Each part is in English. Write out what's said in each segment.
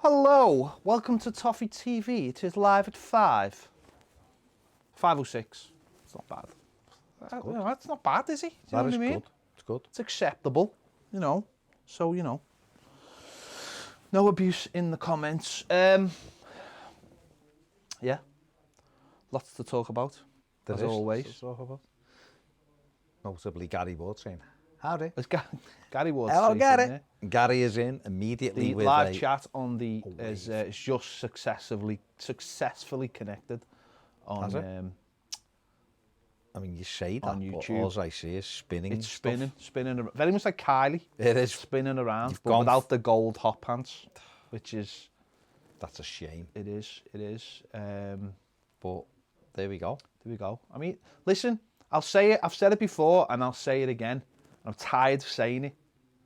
Hello, welcome to Toffee TV. It is live at 5. 5:06. It's not bad. That's not bad, is it? Do you know what I mean? Good. It's good. It's acceptable, you know. So, you know. No abuse in the comments. Yeah. Lots to talk about, as always. To talk about. Notably Gary Ward saying, howdy. It's Gary Ward. Hello, Gary. Gary is in immediately the with live chat on the is just successfully connected on. I mean, you say that, on YouTube. but all I see is spinning. It's stuff. spinning, very much like Kylie. It is spinning around, but gone without the gold hot pants, which is. That's a shame. It is. But there we go. I mean, listen, I'll say it. I've said it before, and I'll say it again. I'm tired of saying it.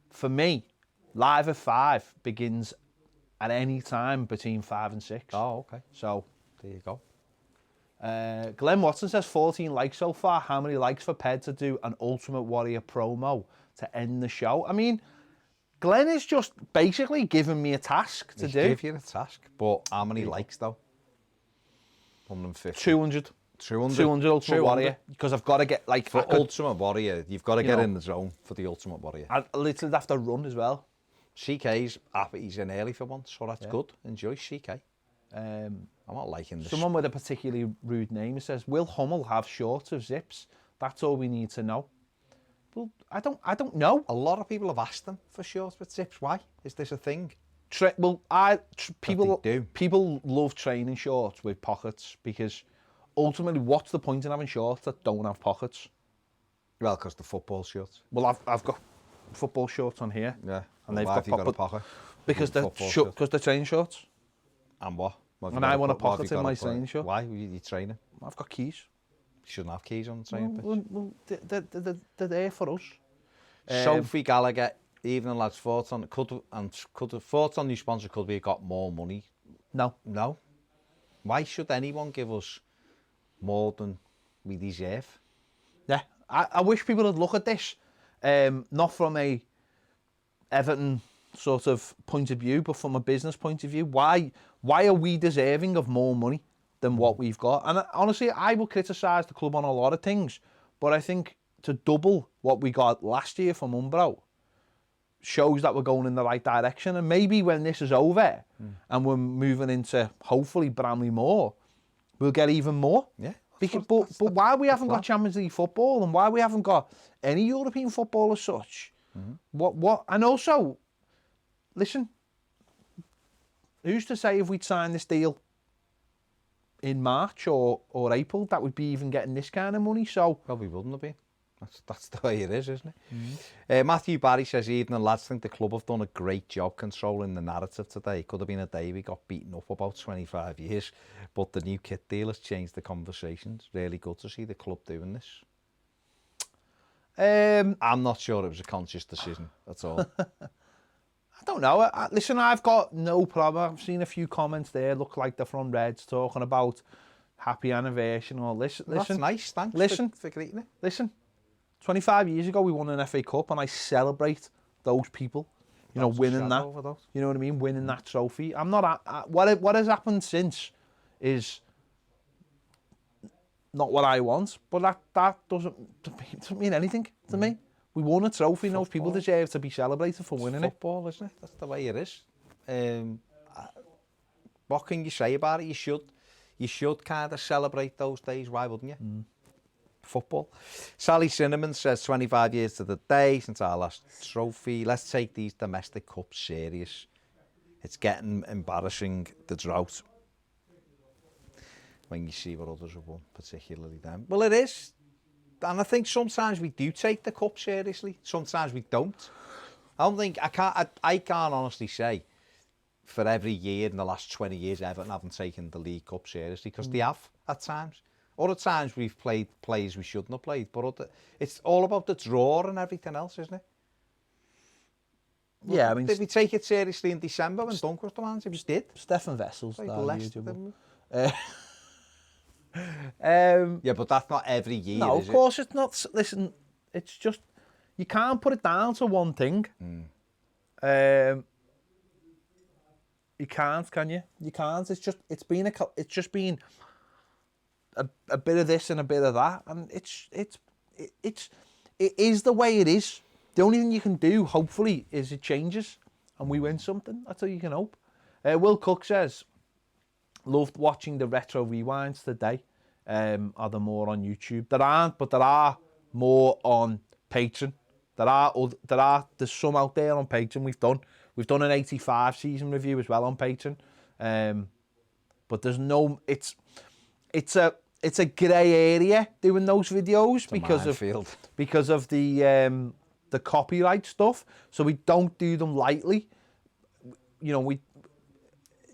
For me, live at 5 begins at any time between 5 and 6. Oh, okay. So there you go. Glenn Watson says 14 likes so far. How many likes for Ped to do an Ultimate Warrior promo to end the show? I mean, Glenn is just basically giving me a task to do. Give you a task, but how many likes though? 150. 200. 200 Ultimate Warrior, because I've got to get like for Ultimate Warrior. You've got to get in the zone for the Ultimate Warrior. I literally have to run as well. CK's happy he's in early for once, so that's good. Enjoy CK. I'm not liking this. Someone with a particularly rude name says, "Will Hummel have shorts of zips? That's all we need to know." Well, I don't know. A lot of people have asked them for shorts with zips. Why is this a thing? People love training shorts with pockets because ultimately, what's the point in having shorts that don't have pockets? Well, because the football shorts. Well, I've got football shorts on here. Yeah, and they've got got a pocket. Because they're training shorts. And what? And I want a pocket in my training shorts. Why? You training? I've got keys. You shouldn't have keys on the training pitch. Well, they're there for us. Sophie Gallagher, evening lads, thoughts on thoughts on new sponsor, could we have got more money? No. Why should anyone give us more than we deserve? Yeah, I wish people would look at this, not from a Everton sort of point of view, but from a business point of view. Why are we deserving of more money than what we've got? And honestly, I will criticise the club on a lot of things, but I think to double what we got last year from Umbro shows that we're going in the right direction. And maybe when this is over and we're moving into hopefully Bramley Moore, we'll get even more. Yeah. But why we haven't got Champions League football and why we haven't got any European football as such? What? And also, listen, who's to say if we'd signed this deal in March or April that we'd be even getting this kind of money? So probably wouldn't have been. That's the way it is, isn't it? Matthew Barry says, evening lads, think the club have done a great job controlling the narrative today. Could have been a day we got beaten up about 25 years, but the new kit deal has changed the conversations. Really good to see the club doing this. I'm not sure it was a conscious decision at all. I don't know. Listen, I've got no problem. I've seen a few comments there, look like they're from Reds, talking about happy anniversary and all this. Listen, that's nice, thanks for greeting it. Listen, 25 years ago we won an FA Cup and I celebrate those people, you know, winning that. You know what I mean? Winning that trophy. I'm not. What has happened since is not what I want, but that doesn't mean anything to me. We won a trophy, and those people deserve to be celebrated for winning it. Football, isn't it? That's the way it is. What can you say about it? You should kind of celebrate those days. Why wouldn't you? Football. Sally Cinnamon says 25 years to the day since our last trophy. Let's take these domestic cups serious. It's getting embarrassing, the drought. When you see what others have won, particularly them. Well, it is. And I think sometimes we do take the cup seriously. Sometimes we don't. I can't honestly say for every year in the last 20 years Everton haven't taken the League Cup seriously, because they have at times. Other times we've played players we shouldn't have played, but it's all about the draw and everything else, isn't it? Yeah, I mean, did we take it seriously in December when Dunk was the manager? We did. Stefan Vessel's yeah, but that's not every year. No, of course it's not. Listen, it's just you can't put it down to one thing. You can't, can you? You can't. It's just been a bit of this and a bit of that, and it is the way it is. The only thing you can do, hopefully, is it changes and we win something. That's all you can hope. Will Cook says, loved watching the retro rewinds today. Are there more on YouTube? There aren't, but there are more on Patreon. There's some out there on Patreon. We've done an 85 season review as well on Patreon. But there's no, it's a grey area doing those videos because of the copyright stuff. So we don't do them lightly. You know,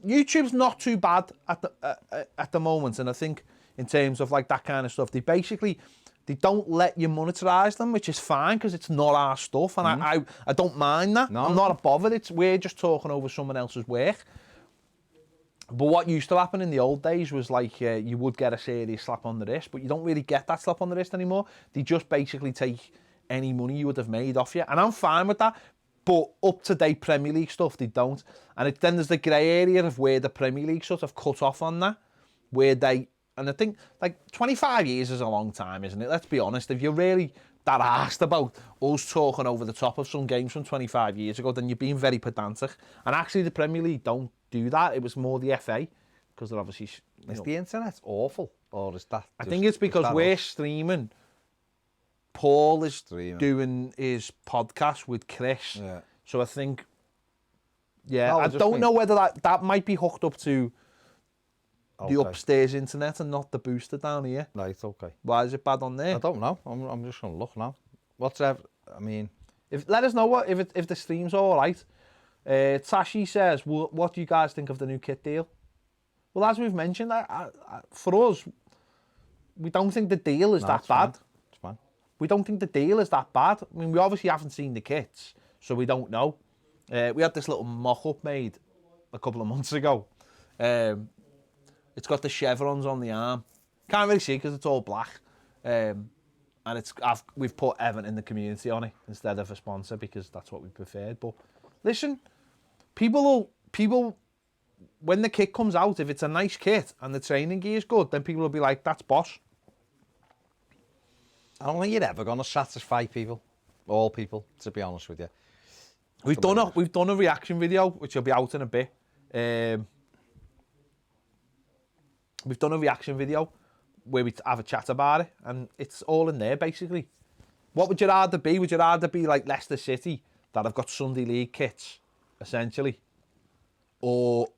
YouTube's not too bad at the moment, and I think in terms of like that kind of stuff, they don't let you monetize them, which is fine because it's not our stuff, and I don't mind that. No. I'm not bothered. We're just talking over someone else's work. But what used to happen in the old days was like you would get a serious slap on the wrist, but you don't really get that slap on the wrist anymore. They just basically take any money you would have made off you, and I'm fine with that. But up-to-date Premier League stuff, they don't. And then there's the grey area of where the Premier League sort of cut off on that, and I think, like, 25 years is a long time, isn't it? Let's be honest. If you're really that asked about us talking over the top of some games from 25 years ago, then you're being very pedantic. And actually, the Premier League don't do that. It was more the FA, because they're obviously... Is the internet awful? Or is that... I think it's because we're streaming. Paul is doing his podcast with Chris. Yeah. So I think... Yeah, no, I don't know whether that might be hooked up to... the upstairs internet and not the booster down here. Right, okay. Why is it bad on there? I don't know. I'm just going to look now. Let us know if the stream's all right. Tashi says, what do you guys think of the new kit deal? Well, as we've mentioned, for us, we don't think the deal is that bad. It's fine. We don't think the deal is that bad. I mean, we obviously haven't seen the kits, so we don't know. We had this little mock-up made a couple of months ago. It's got the chevrons on the arm. Can't really see because it's all black. And we've put Everton in the community on it instead of a sponsor because that's what we preferred. But listen, people, when the kit comes out, if it's a nice kit and the training gear is good, then people will be like, that's boss. I don't think you're ever going to satisfy all people, to be honest with you. We've done a reaction video, which will be out in a bit. We've done a reaction video where we have a chat about it, and it's all in there, basically. What would you rather be? Would you rather be like Leicester City, that have got Sunday League kits, essentially? Or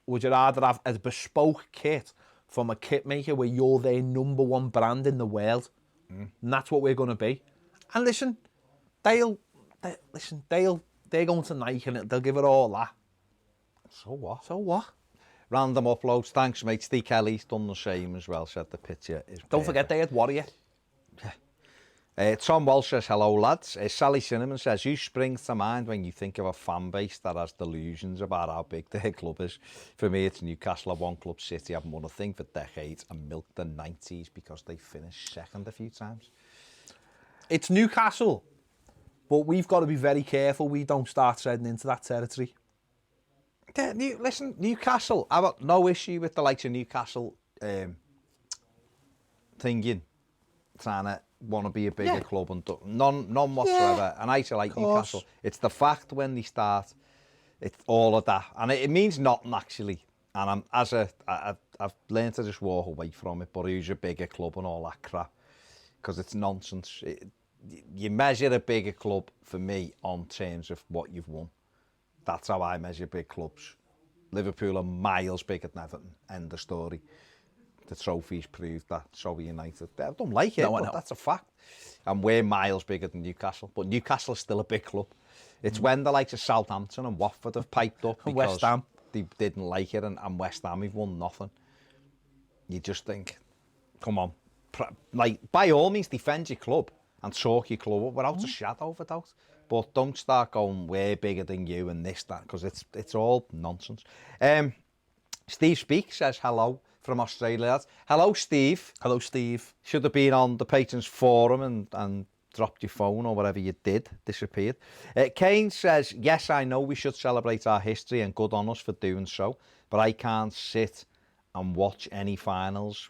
would you rather have a bespoke kit from a kit maker where you're their #1 brand in the world? And that's what we're going to be. And listen, they're going to Nike and they'll give it all that. So what? So what? Random uploads. Thanks, mate. Steve Kelly's done the same as well. Said the picture is Don't forget they had Warrior. Tom Walsh says, hello, lads. Sally Cinnamon says, who springs to mind when you think of a fan base that has delusions about how big their club is? For me, it's Newcastle. At one club, City haven't won a thing for decades and milked the 90s because they finished second a few times. It's Newcastle, but we've got to be very careful we don't start treading into that territory. Yeah, listen, Newcastle, I've got no issue with the likes of Newcastle thinking, trying to want to be a bigger club, and none whatsoever. And I say like Newcastle, it's the fact when they start, it's all of that, and it means nothing actually. And I've learned to just walk away from it. But who's a bigger club and all that crap, because it's nonsense. You measure a bigger club for me on terms of what you've won. That's how I measure big clubs. Liverpool are miles bigger than Everton. End of story. The trophies proved that. So are United. I don't like it, but that's a fact. And we're miles bigger than Newcastle. But Newcastle is still a big club. It's when the likes of Southampton and Watford have piped up because West Ham. They didn't like it, and West Ham have won nothing. You just think, come on. Like, by all means, defend your club and talk your club up without a shadow of a doubt. But don't start going, we're bigger than you and this, that, because it's all nonsense. Steve Speak says hello from Australia. Hello, Steve. Hello, Steve. Should have been on the Patrons Forum and dropped your phone or whatever you did, disappeared. Kane says, yes, I know we should celebrate our history and good on us for doing so, but I can't sit and watch any finals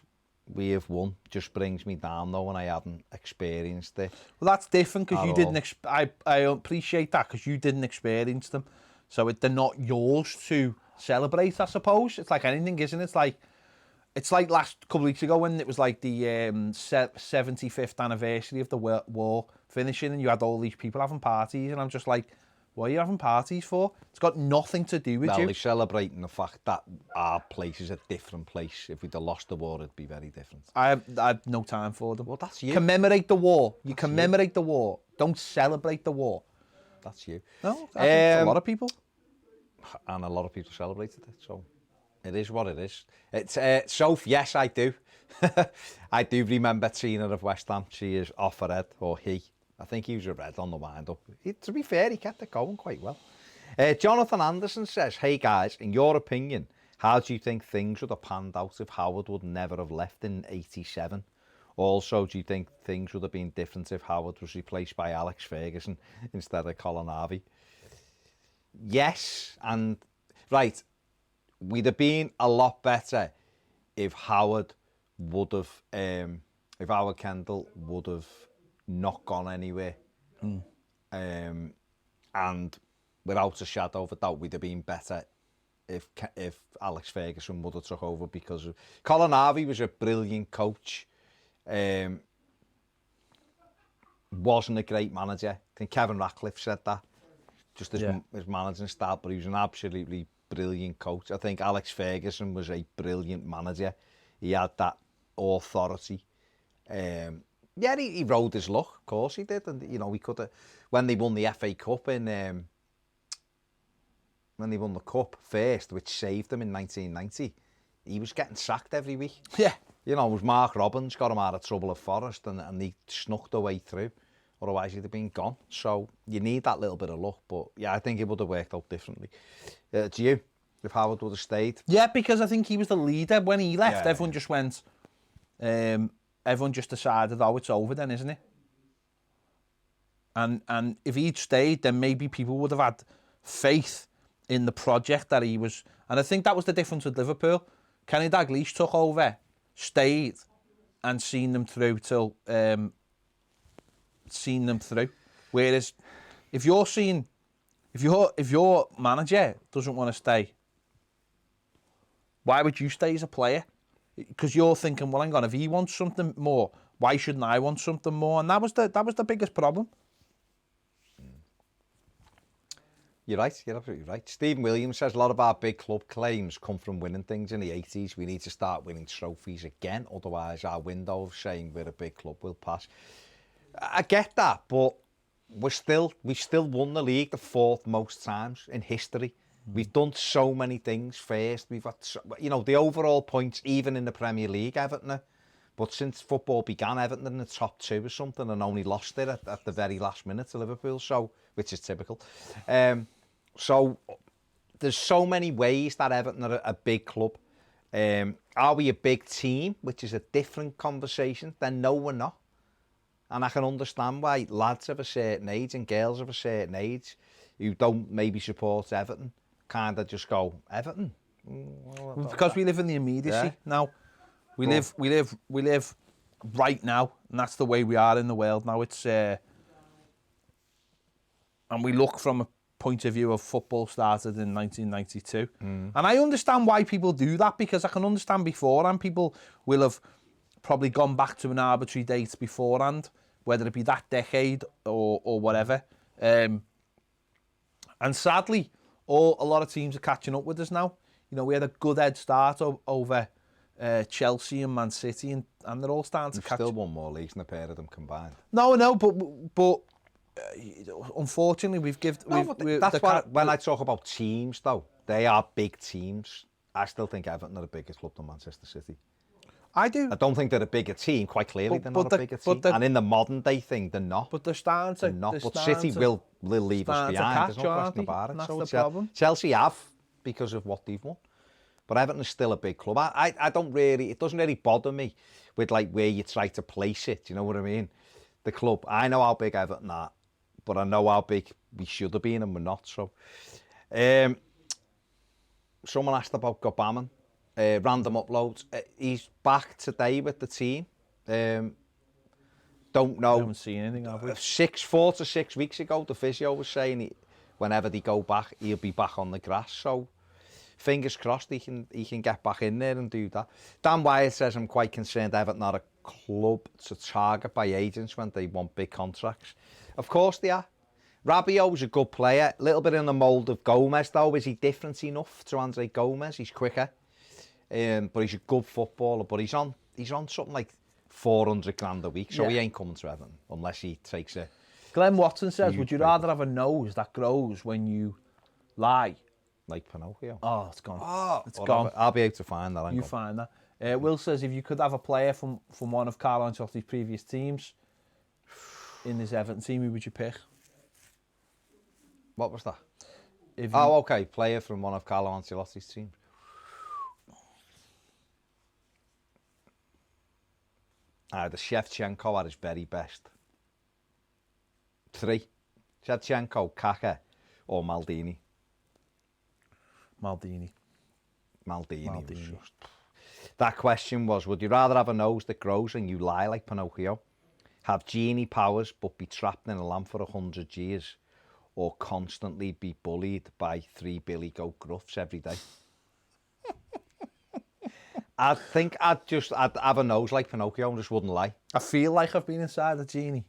we have won. Just brings me down though when I haven't experienced it. Well, that's different because you At didn't. I appreciate that because you didn't experience them, so they're not yours to celebrate. I suppose it's like anything, isn't it? It's like last couple of weeks ago when it was like the 75th anniversary of the war finishing, and you had all these people having parties, and I'm just like, what are you having parties for? It's got nothing to do with you. Well, they're celebrating the fact that our place is a different place. If we'd have lost the war, it'd be very different. I have no time for them. Well, that's you. Commemorate the war. You commemorate the war. Don't celebrate the war. That's you. No, I think a lot of people. And a lot of people celebrated it, so it is what it is. It's Soph, yes, I do. I do remember Tina of West Ham. She is off a red, or he. I think he was a red on the wind-up. To be fair, he kept it going quite well. Jonathan Anderson says, hey guys, in your opinion, how do you think things would have panned out if Howard would never have left in 87? Also, do you think things would have been different if Howard was replaced by Alex Ferguson instead of Colin Harvey? Yes, and right, we'd have been a lot better if Howard would have, if Howard Kendall would have not gone anywhere. And without a shadow of a doubt, we'd have been better if Alex Ferguson would have took over, because Colin Harvey was a brilliant coach. Wasn't a great manager. I think Kevin Ratcliffe said that. Just his managing style, but he was an absolutely brilliant coach. I think Alex Ferguson was a brilliant manager. He had that authority. Yeah, he rode his luck, of course he did. And, you know, he could have, when they won the FA Cup when they won the Cup first, which saved them in 1990, he was getting sacked every week. Yeah. You know, it was Mark Robbins got him out of trouble at Forest, and he snuck the way through. Otherwise, he'd have been gone. So you need that little bit of luck. But yeah, I think it would have worked out differently. Do you? If Howard would have stayed? Yeah, because I think he was the leader when he left. Yeah. Everyone just went. Everyone just decided, oh, it's over then, isn't it? And if he'd stayed, then maybe people would have had faith in the project that he was. And I think that was the difference with Liverpool. Kenny Dalglish took over, stayed, and seen them through till. Seen them through. Whereas if your manager doesn't want to stay, why would you stay as a player? Because you're thinking, well, hang on, if he wants something more, why shouldn't I want something more? And that was the biggest problem. You're right, you're absolutely right. Stephen Williams says a lot of our big club claims come from winning things in the 80s. We need to start winning trophies again, otherwise our window of saying we're a big club will pass. I get that, but we've still won the league the fourth most times in history. We've done so many things first. We've got, the overall points, even in the Premier League, Everton. But since football began, Everton in the top two or something, and only lost it at the very last minute to Liverpool, so which is typical. So there's so many ways that Everton are a big club. Are we a big team, which is a different conversation? Then no, we're not. And I can understand why lads of a certain age and girls of a certain age who don't maybe support Everton kind of just go, Everton? Because we live in the immediacy now. We live right now, and that's the way we are in the world now. It's and we look from a point of view of football started in 1992. And I understand why people do that, because I can understand beforehand people will have probably gone back to an arbitrary date beforehand, whether it be that decade or whatever. And sadly, a lot of teams are catching up with us now. You know, we had a good head start over Chelsea and Man City, and they're all starting to catch. Still won more leagues than the pair of them combined. No, but unfortunately, we've given. That's why when I talk about teams, though, they are big teams. I still think Everton are a bigger club than Manchester City. I do. I don't think they're a bigger team. Quite clearly, they're not a bigger team. And in the modern day thing, they're not. But they're starting to. They're not. But City will leave us behind. There's no question about it. That's the problem. Chelsea have, because of what they've won. But Everton is still a big club. I don't really. It doesn't really bother me with like where you try to place it. You know what I mean? the club. I know how big Everton are, but I know how big we should have been and we're not. So, someone asked about Gobamon. Random uploads. He's back today with the team. Don't know. I haven't seen anything, have we? 4 to 6 weeks ago, the physio was saying whenever they go back, he'll be back on the grass. So, fingers crossed he can get back in there and do that. Dan Wyatt says, I'm quite concerned Everton are a club to target by agents when they want big contracts. Of course they are. Rabiot's a good player, a little bit in the mould of Gomez though. Is he different enough to Andre Gomez? He's quicker, but he's a good footballer. But he's on something like 400 grand a week, so he ain't coming to Everton unless he takes a... Glenn Watson says, would you rather have a nose that grows when you lie? Like Pinocchio. Oh, it's gone. Oh, it's gone. I'll be able to find that. You find that. Will says, if you could have a player from one of Carlo Ancelotti's previous teams in this Everton team, who would you pick? What was that? Okay. Player from one of Carlo Ancelotti's teams. The Shevchenko at his very best. 3. Shevchenko, Kaka, or Maldini. Maldini. That question was, would you rather have a nose that grows and you lie like Pinocchio, have genie powers but be trapped in a lamp for 100 years, or constantly be bullied by 3 Billy Goat Gruffs every day? I think I'd have a nose like Pinocchio and just wouldn't lie. I feel like I've been inside the genie,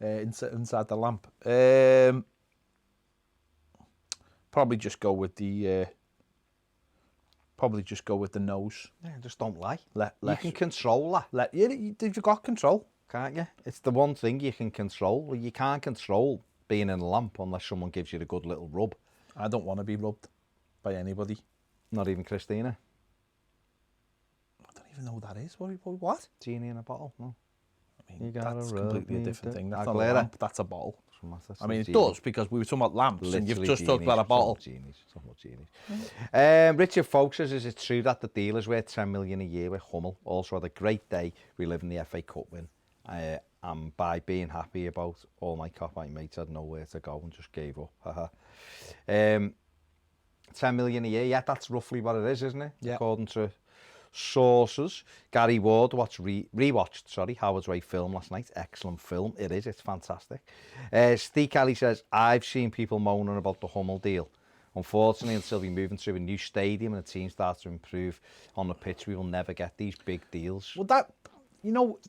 inside the lamp. Probably just go with the nose. Yeah, just don't lie. You can control that. You've got control, can't you? It's the one thing you can control. You can't control being in a lamp unless someone gives you a good little rub. I don't want to be rubbed by anybody. Not even Christina. I don't even know what that is. What? Genie in a bottle. No. I mean, that's completely a different thing. That's not a lamp. That's a bottle. I mean, it does, because we were talking about lamps, and you've just talked about a bottle. Genies. Richard Folk says, is it true that the deal is worth 10 million a year with Hummel? Also had a great day reliving the FA Cup win. And by being happy about all my Copite mates had nowhere to go and just gave up. 10 million a year, yeah, that's roughly what it is, isn't it? Yeah. According to sources. Gary Ward rewatched Howard's Way film last night. Excellent film. It's fantastic. Steve Kelly says, I've seen people moaning about the Hummel deal. Unfortunately, until we move into a new stadium and the team starts to improve on the pitch, we will never get these big deals. Well,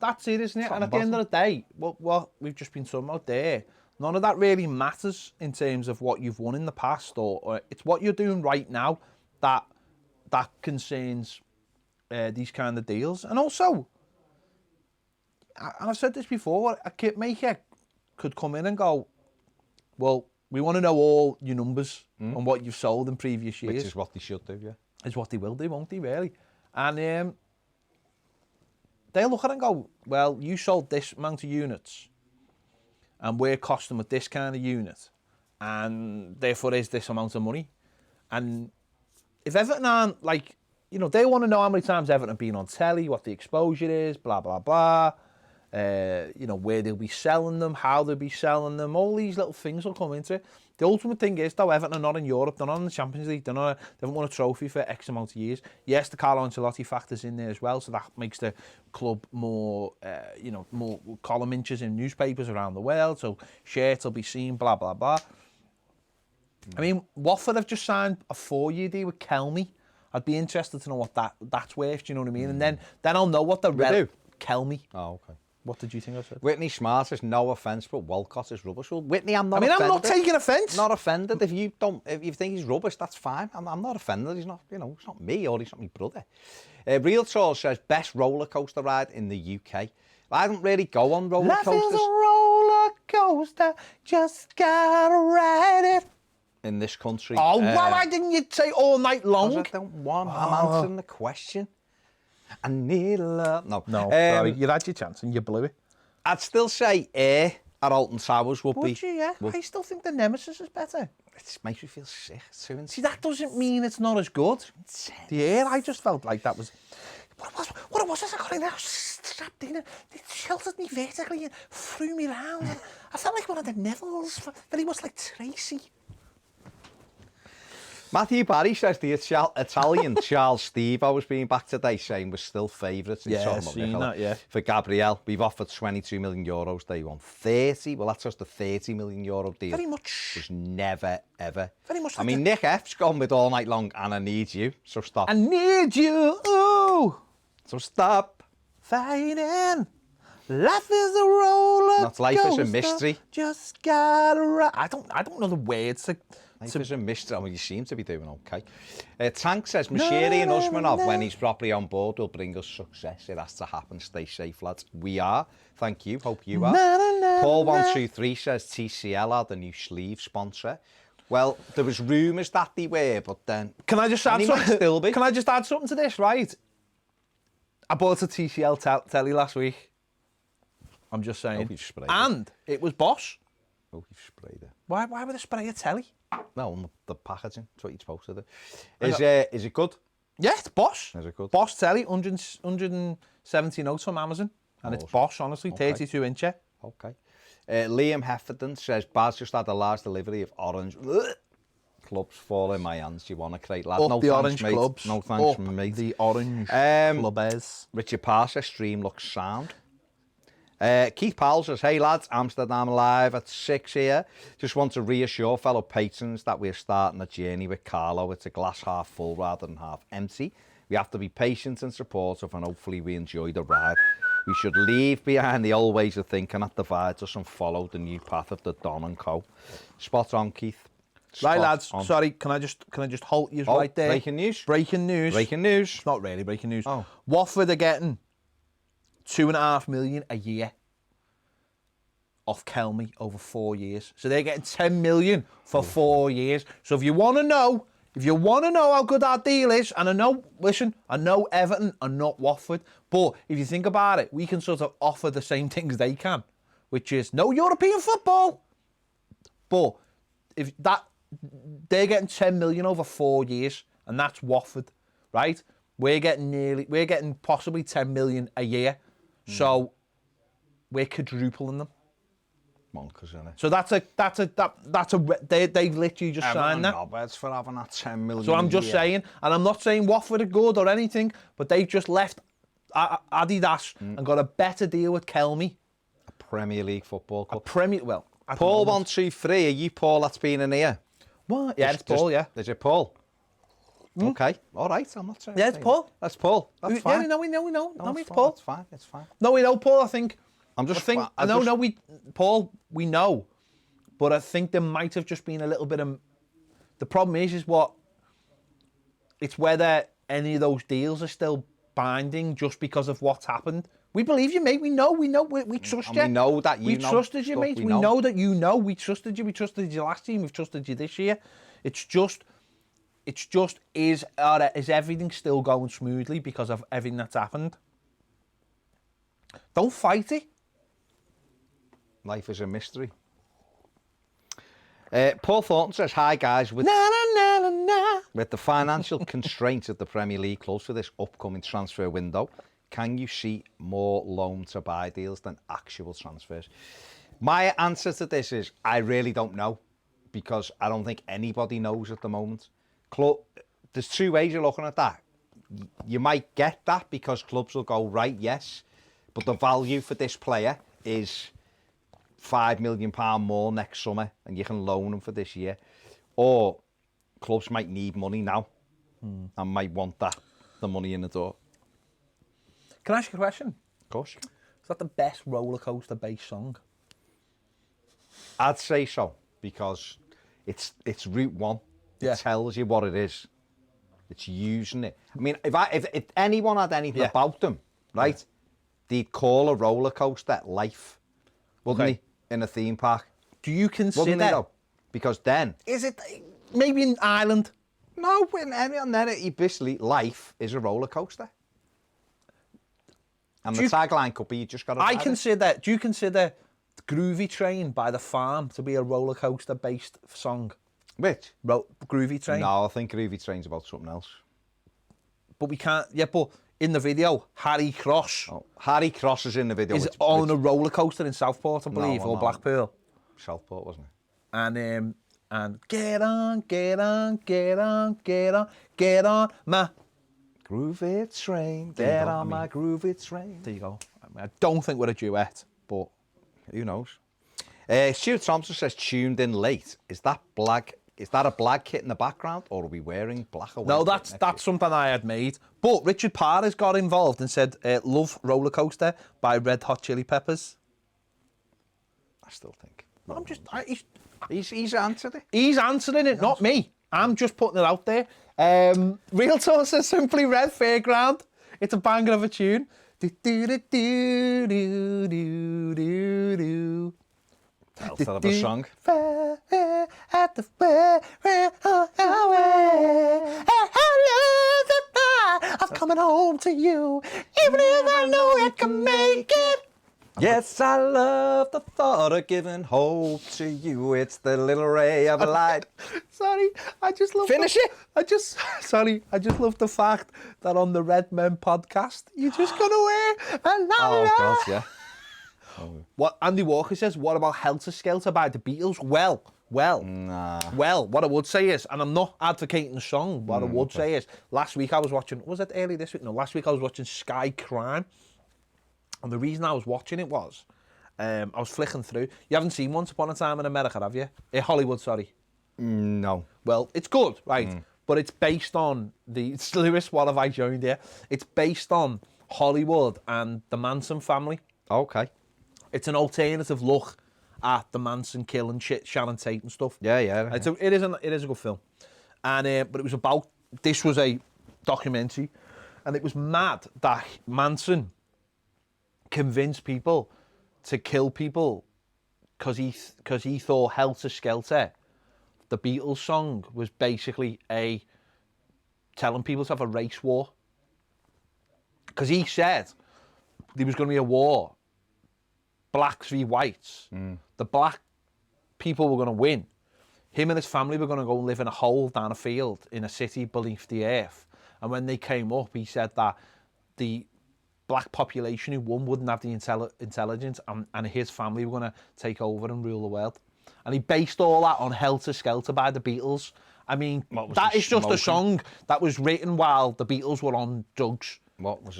that's it, isn't it? And at the end of the day, what we've just been talking about there, none of that really matters in terms of what you've won in the past, or it's what you're doing right now that concerns these kind of deals. And also, and I've said this before, a kit maker could come in and go, well, we want to know all your numbers and what you've sold in previous years. Which is what they should do, yeah. Is what they will do, won't they, really? And they'll look at it and go, well, you sold this amount of units, and we're costing with this kind of unit, and therefore is this amount of money. And if Everton aren't, like, they want to know how many times Everton have been on telly, what the exposure is, blah, blah, blah. Where they'll be selling them, how they'll be selling them. All these little things will come into it. The ultimate thing is, though, Everton are not in Europe. They're not in the Champions League. They haven't won a trophy for X amount of years. Yes, the Carlo Ancelotti factor's in there as well, so that makes the club more, more column inches in newspapers around the world. So shirts will be seen, blah, blah, blah. I mean, Watford have just signed a 4-year deal with Kelmy. I'd be interested to know what that's worth, do you know what I mean? And then I'll know what the Kelmy. Oh, okay. What did you think I said? Whitney Smart says, no offence, but Walcott is rubbish. Well, Whitney, I'm not offended. I'm not taking offence. Not offended. If you think he's rubbish, that's fine. I'm not offended. He's not, it's not me, or he's not my brother. Real Soul says, best roller coaster ride in the UK. I don't really go on roller coasters. Life is a roller coaster, just gotta ride it. In this country. Oh, why didn't you say all night long? I don't want. I'm answering the question. I need love. No, sorry, you had your chance and you blew it. I'd still say Air at Alton Towers would be. Would you, yeah? I still think the Nemesis is better. It makes me feel sick. See, that doesn't mean it's not as good. The Air, I just felt like that was... What was this I got in there? strapped in, and they sheltered me vertically and threw me around. And I felt like one of the Nevilles, very much like Tracy. Matthew Barry says the Italian Charles Steve I was being back today saying was still favourites. Yeah, seen that, yeah. For Gabriel, we've offered €22 million. They want 30. Well, that's just a €30 million deal. Very much. It was never, ever. Very much I like mean, Nick F's gone with All Night Long and I Need You, so stop. I need you, ooh, So stop. fighting. Life is a roller Not life is a mystery. Just gotta ride. I don't know the words to. Life is a mystery. I mean, you seem to be doing okay. Tank says, Mashiri and Usmanov, when he's properly on board, will bring us success. It has to happen. Stay safe, lads. We are. Thank you. Hope you are. Paul123 says, TCL are the new sleeve sponsor. Well, there was rumours that they were, but then... Can I just add might still be. Can I just add something to this, right? I bought a TCL telly last week. I'm just saying. Hope you've sprayed and it was Bosch. Hope you've sprayed it. Why would I spray a telly? No, the packaging. That's what you're supposed to do. Is it good? Yeah, it's Bosch. Is it good? Bosch telly, 170 notes from Amazon. And it's Bosch, honestly, Okay. 32-incher. Okay. Liam Hefferton says, Baz just had a large delivery of orange clubs fall in my hands. Do you want a crate, lad? Up No the thanks, orange mate. clubs. No thanks Up from me. the orange clubbers. Richard Parr says, stream looks sound. Keith Powell says, hey lads, Amsterdam live at 6 here. Just want to reassure fellow patrons that we're starting a journey with Carlo. It's a glass half full rather than half empty. We have to be patient and supportive and hopefully we enjoy the ride. We should leave behind the old ways of thinking that divides us and follow the new path of the Don and Co. Spot on, Keith. Right, lads. On. Sorry, can I just halt you right there? Breaking news. Breaking news. Breaking news. It's not really breaking news. Oh. Watford are getting $2.5 million a year off Kelmy over 4 years. So they're getting 10 million for 4 years. So if you want to know how good our deal is, and I know Everton are not Watford, but if you think about it, we can sort of offer the same things they can, which is no European football. But if that, they're getting 10 million over 4 years, and that's Watford, right? We're getting possibly 10 million a year. So we're quadrupling them. Monkers, isn't it? So they've literally just signed that. Knobheads for having that 10 million. So I'm just saying, and I'm not saying Watford are good or anything, but they've just left Adidas and got a better deal with Kelmy. A Premier League football club. Paul 123, are you Paul that's been in here? What? Yeah, it's Paul, yeah. Is it Paul? Okay, all right, I'm not saying. Yeah, it's Paul. That's Paul. That's fine. Yeah, we know. No, It's Paul. It's fine. It's fine. No, we know Paul. I think. Paul. We know, but I think there might have just been a little bit of. The problem is what. It's whether any of those deals are still binding just because of what's happened. We believe you, mate. We know. We trust you. We know that you know. We trusted you, mate. We know that you know. We trusted you. We trusted you last year. We've trusted you this year. It's just is everything still going smoothly because of everything that's happened? Don't fight it. Life is a mystery. Paul Thornton says, hi guys, with the financial constraints of the Premier League close for this upcoming transfer window, can you see more loan to buy deals than actual transfers? My answer to this is I really don't know, because I don't think anybody knows at the moment. There's two ways you're looking at that. You might get that because clubs will go, right, yes, but the value for this player is £5 million more next summer and you can loan them for this year. Or clubs might need money now and might want the money in the door. Can I ask you a question? Of course you can. Is that the best roller coaster based song? I'd say so, because it's Route 1. Yeah. It tells you what it is. It's using it. I mean, if anyone had anything about them, right, they'd call a roller coaster life, wouldn't they, in a theme park? Do you consider... Because then... Is it maybe in Ireland? No, in there, basically, life is a roller coaster. And the tagline could be, you just got to... Do you consider Groovy Train by The Farm to be a roller coaster based song? Which? Groovy Train? No, I think Groovy Train's about something else. But we can't... Yeah, but in the video, Harry Cross Oh, Harry Cross is in the video. is on a roller coaster in Southport, I believe, or Blackpool. Southport, wasn't it? And get on, get on, get on, get on, get on, my Groovy train, There you get go, on my groovy train. There you go. I don't think we're a duet, but Who knows? Stuart Thompson says tuned in late. Is that a black kit in the background, or are we wearing black or white? no, that's something I had made. But Richard Parr's got involved and said, "Love Roller Coaster" by Red Hot Chili Peppers. I still think. I'm just, He's answered it. he's answering it, not me. I'm just putting it out there. Real Talk says Simply Red Fairground. It's a banger of a tune. Do, do, do, do, do, do, do, do. That's that of a song. At the fair, I'm coming home to you, even if I know I can make it. Yes, I love the thought of giving hope to you. It's the little ray of light. Sorry, I just love. Finish it. I just love the fact that on the Red Men podcast, you're just gonna wear a Oh, God, yeah. What Andy Walker says, what about Helter Skelter by the Beatles? Well, what I would say is, and I'm not advocating the song, what I would say is, last week I was watching, was it early this week? No, last week I was watching Sky Crime. And the reason I was watching it was, I was flicking through. You haven't seen Once Upon a Time in America, have you? Hollywood, sorry. No. Well, it's good, right? But it's based on it's Lewis, what have I joined here? It's based on Hollywood and the Manson family. Okay. It's an alternative look at the Manson kill and shit, Sharon Tate and stuff. Yeah. It is a good film. And but it was about, this was a documentary, and it was mad that Manson convinced people to kill people because he thought Helter Skelter, the Beatles song, was basically telling people to have a race war. Because he said there was going to be a war, blacks v whites. The black people were going to win. Him and his family were going to go and live in a hole down a field in a city beneath the earth. And when they came up, he said that the black population who won wouldn't have the intelligence, and his family were going to take over and rule the world. And he based all that on Helter Skelter by the Beatles. I mean, that is just a song that was written while the Beatles were on drugs. What was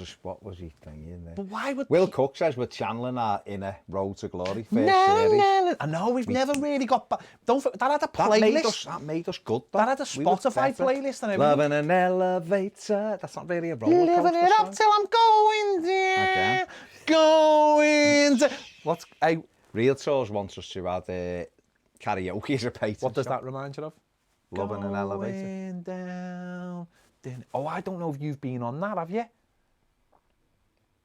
he thinking there? But why would Will Cook says we're channeling our inner Road to Glory first series. I know we've never really got back. That had a playlist. That made us good. Though. That had a Spotify playlist and everything. Loving an elevator. That's not really a roller coaster Living it up till I'm going down. Okay. Going down. What's Real Tours wants us to add karaoke as a patron. What does that remind you of? Loving an elevator. Going down. Oh, I don't know if you've been on that, have you?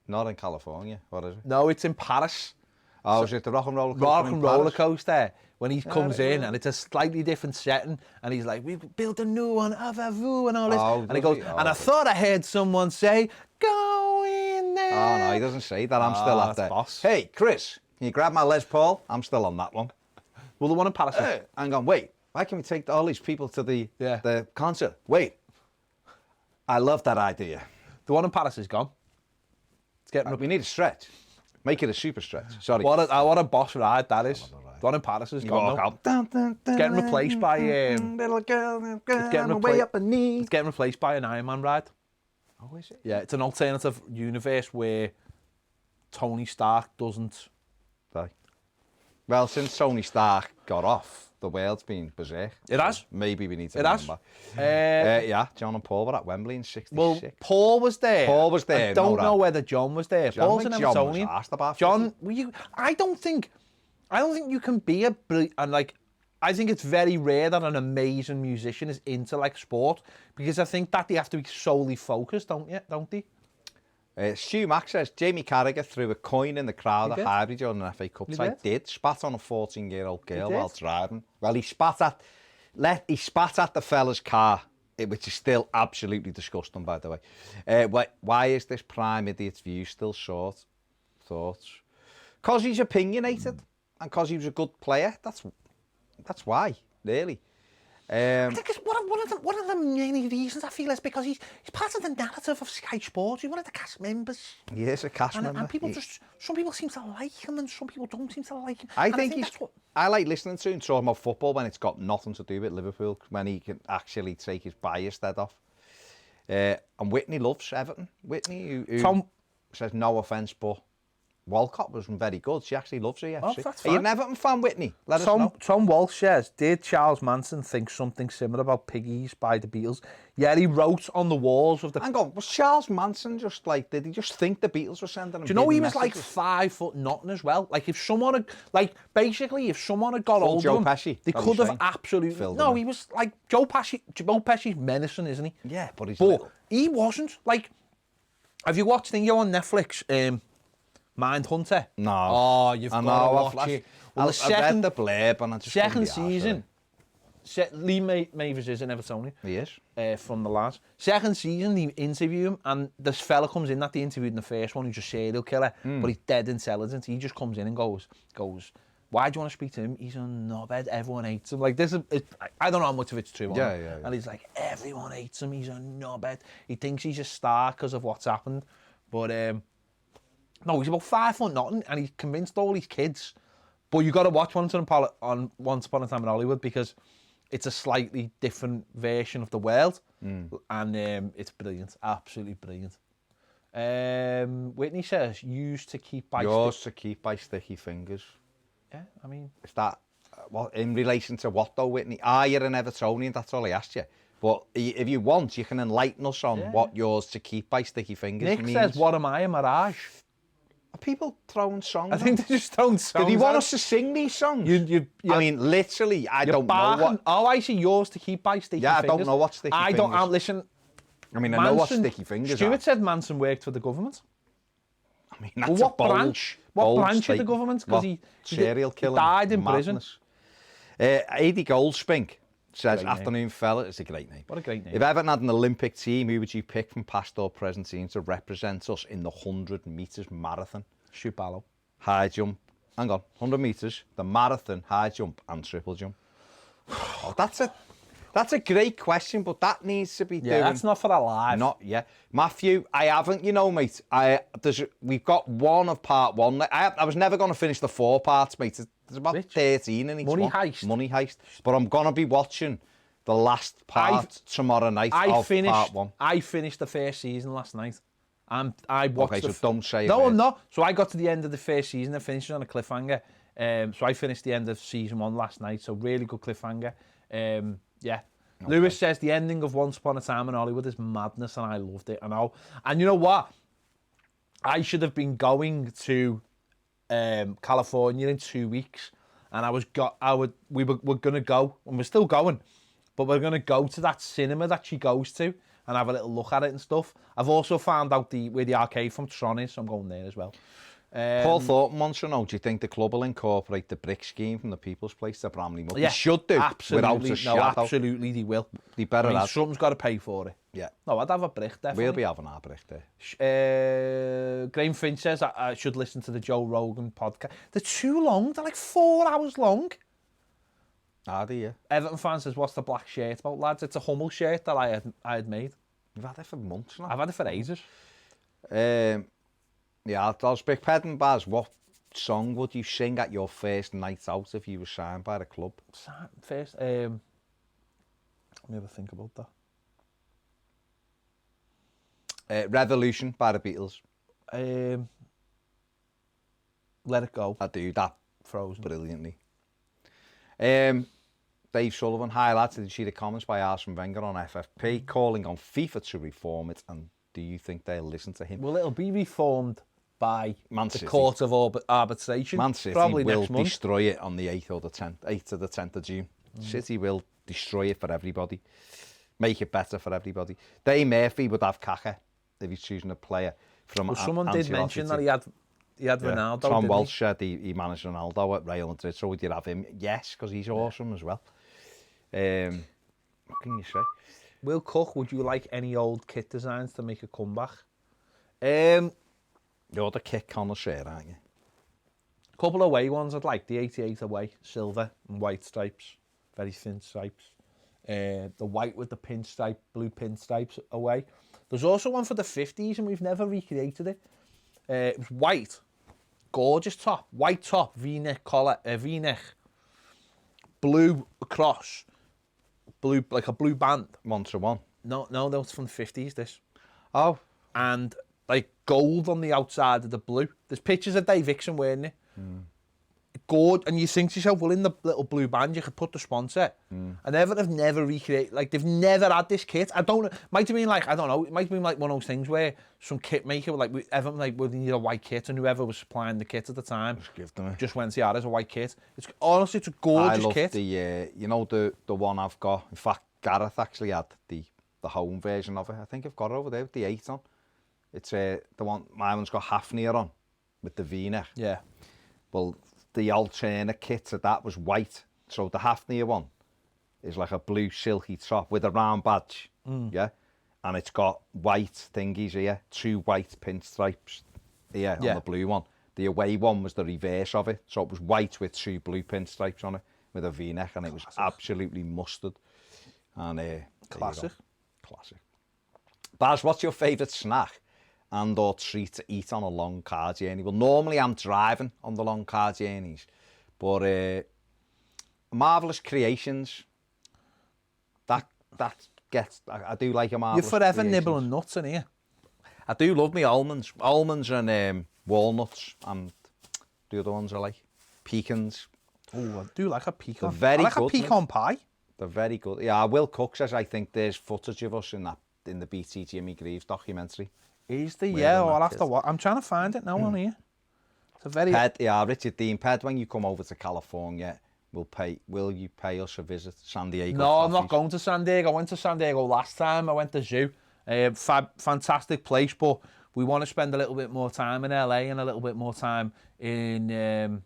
Not in California. What is it? No, it's in Paris. Oh, is it the rock and roller coaster? Rock and in roller Paris? coaster. When he comes in and it's a slightly different setting, and he's like, "We built a new one, avez-vous," and all this. Oh, and he goes, and I thought I heard someone say, "Going there." Oh no, he doesn't say that. I'm still at that. Boss. Hey, Chris, can you grab my Les Paul? I'm still on that one. Well, the one in Paris. Hang on, wait. Why can we take all these people to the concert? Wait. I love that idea. The one in Paris is gone. It's getting. We need a stretch. Make it a super stretch. Sorry. What a boss ride that is. The one in Paris is gone. It's getting replaced by little girl, it's getting replaced by an Iron Man ride. Oh, is it? Yeah, it's an alternative universe where Tony Stark doesn't. Well, since Tony Stark got off, the world's been berserk. It has. Maybe we need to It has. back. Yeah, John and Paul were at Wembley in '66. Well, Paul was there. I don't know whether John was there. Paul's an Evertonian. John was asked about John, I don't think you can be I think it's very rare that an amazing musician is into like sport, because I think that they have to be solely focused, don't they? Stu Mack says Jamie Carragher threw a coin in the crowd at Highbury during an FA Cup tie. Did spat on a 14-year-old girl while driving. Well, he spat at the fella's car, which is still absolutely disgusting, by the way. Why is this prime idiot's view still short? Thoughts? Because he's opinionated and because he was a good player. That's why, really. I think it's what one of the many reasons I feel is because he's part of the narrative of Sky Sports. He's one of the cast members. He is a cast member. And people some people seem to like him and some people don't seem to like him. I And think I like listening to him talking about football when it's got nothing to do with Liverpool, when he can actually take his bias head off. And Whitney loves Everton. Whitney, who says no offence, but Walcott wasn't very good. She actually loves EFC. Oh, that's Are you fine. an Everton fan, Whitney? Let us know. Tom Walsh says, did Charles Manson think something similar about Piggies by the Beatles? Yeah, he wrote on the walls of the... Hang on, was Charles Manson just like, did he just think the Beatles were sending him? Do you know he was messages? like 5 foot nothing as well? Like if someone had, basically if someone had got Full hold Joe of him, Pesci, they that could was have saying. absolutely... Filled No, him he was like Joe Pesci's menacing, isn't he? Yeah, but he's But little. he wasn't. Like, have you watched Thingo on Netflix, Mindhunter? No. Oh, you've got to watch it. Well, I read the blurb and I just second couldn't be arsed with season, Lee Mavis is an Evertonian. He is. From the lads. Second season, they interview him, and this fella comes in that they interviewed in the first one, who's a serial killer, but he's dead intelligent. He just comes in and goes, why do you want to speak to him? He's a knobhead. Everyone hates him. Like this, I don't know how much of it's true. Yeah. And he's like, everyone hates him. He's a knobhead. He thinks he's a star because of what's happened, but no, he's about 5 foot nothing, and he's convinced all these kids. But you got to watch Once Upon a Time in Hollywood because it's a slightly different version of the world, and it's brilliant, absolutely brilliant. Whitney says, "Yours to keep by sticky fingers." Yeah, I mean, is that what in relation to what though, Whitney? You're an Evertonian. That's all I asked you. But if you want, you can enlighten us on what yours to keep by sticky fingers Nick means. says, "What am I, a mirage?" Are people throwing songs? I think they're just throwing songs. Did he want out. us to sing these songs? I mean, literally, I don't know what. Oh, I see yours to keep by sticky fingers. Yeah, I don't know what sticky fingers. Listen. I mean, I know what sticky fingers Stuart are. said Manson worked for the government. I mean, that's Well, what a bold, branch? What bold branch of the statement. government? Because he serial killer. He died in prison. Adi Goldspink says, Great "Afternoon, fella." It's a great name. What a great name. If Everton had an Olympic team, who would you pick from past or present teams to represent us in the 100 metres marathon? Shoot Barlow. High jump. Hang on, 100 metres, the marathon, high jump, and triple jump. Oh, that's a great question, but that needs to be Yeah, that's not for alive. Not yet. Matthew, I haven't, mate. We've got one of part one. I was never going to finish the 4 parts, mate. There's about 13 in each Money one. Heist. Money Heist. But I'm going to be watching the last part tomorrow night part 1. I finished the first season last night. I watched. Okay, so don't say No, it. I'm not. So I got to the end of the first season and finished on a cliffhanger. So I finished the end of season 1 last night. So really good cliffhanger. Yeah. Okay. Lewis says the ending of Once Upon a Time in Hollywood is madness, and I loved it. And you know what? I should have been going to California in 2 weeks, and we were going to go, and we're still going, but we're going to go to that cinema that she goes to and have a little look at it and stuff. I've also found out where the arcade from Tron is, so I'm going there as well. Paul Thornton wants to know, do you think the club will incorporate the brick scheme from the People's Place to Bramley Moor? Yeah, they should do. Absolutely. Without a shadow. Absolutely they will. They better have. Something's got to pay for it. Yeah. No, I'd have a brick, definitely. We'll be having our brick there. Graham Finch says I should listen to the Joe Rogan podcast. They're too long. They're like 4 hours long. Are they, yeah? Everton fan says, what's the black shirt about, lads? It's a Hummel shirt that I had made. You've had it for months now. I've had it for ages. Yeah, I'll speak Ped and Baz. What song would you sing at your first night out if you were signed by the club? First, let me have a think about that. Revolution by the Beatles. Let It Go. I do that Frozen. Brilliantly. Dave Sullivan, hi lads, did you see the comments by Arsene Wenger on FFP calling on FIFA to reform it, and do you think they'll listen to him? Well, it'll be reformed by Man the City. Court of Arbitration. Man City probably will next month. destroy it on the 8th or the 10th, 8th to the 10th of June. City will destroy it for everybody, make it better for everybody. Dave Murphy would have Kaka if he's choosing a player from. Well, someone did mention that he had Ronaldo. Tom Walsh said he managed Ronaldo at Real Madrid, so would you have him? Yes, because he's awesome as well. What can you say? Will Cook, would you like any old kit designs to make a comeback? You're the kit connoisseur, aren't you? A couple of away ones I'd like. The 88 away, silver and white stripes, very thin stripes. the white with the pinstripe, blue pinstripes away. There's also one for the 50s, and we've never recreated it. It was white, gorgeous top, white top, V-neck collar, V-neck, blue across, blue like a blue band. 1-to-1. No, it's from the 50s. This. Oh, And like gold on the outside of the blue. There's pictures of Dave Vixen wearing it. Good, and you think to yourself, well, in the little blue band, you could put the sponsor. And Everton have never recreated, like, they've never had this kit. I don't know, might have been like, I don't know, it might have been like one of those things where some kit maker, like, Everton, like, we need a white kit, and whoever was supplying the kit at the time just give them it. just went, yeah, there's a white kit. It's honestly, it's a gorgeous I love kit. the, you know, the one I've got. In fact, Gareth actually had the home version of it. I think I've got it over there with the 8 on. It's the one, my one's got Hafnia on with the V-neck. Yeah. Well, the alternate kit to that was white. So the Hafnia one is like a blue silky top with a round badge. Yeah. And it's got white thingies here, 2 white pinstripes here on the blue one. The away one was the reverse of it. So it was white with 2 blue pinstripes on it with a V-neck, and it was absolutely mustard. And Classic. Classic. Baz, what's your favourite snack and or treat to eat on a long car journey? Well, normally I'm driving on the long car journeys, but Marvellous Creations, that gets, I do like a Marvellous You're forever Creations. nibbling nuts in here. I do love me almonds and walnuts, and the other ones I like, pecans. Oh, I do like a pecan. They're very I like good, a pecan pie. They're very good. Yeah, Will Cook says, I think there's footage of us in the BT Jimmy Greaves documentary. Is the Where yeah? the I'll map have to is. watch. I'm trying to find it now on here. It's a very Ped, yeah, Richard Dean, Ped, when you come over to California, will you pay us a visit to San Diego? No, I'm not Toffees? going to San Diego. I went to San Diego last time. I went to zoo. Fantastic place, but we want to spend a little bit more time in LA and a little bit more time in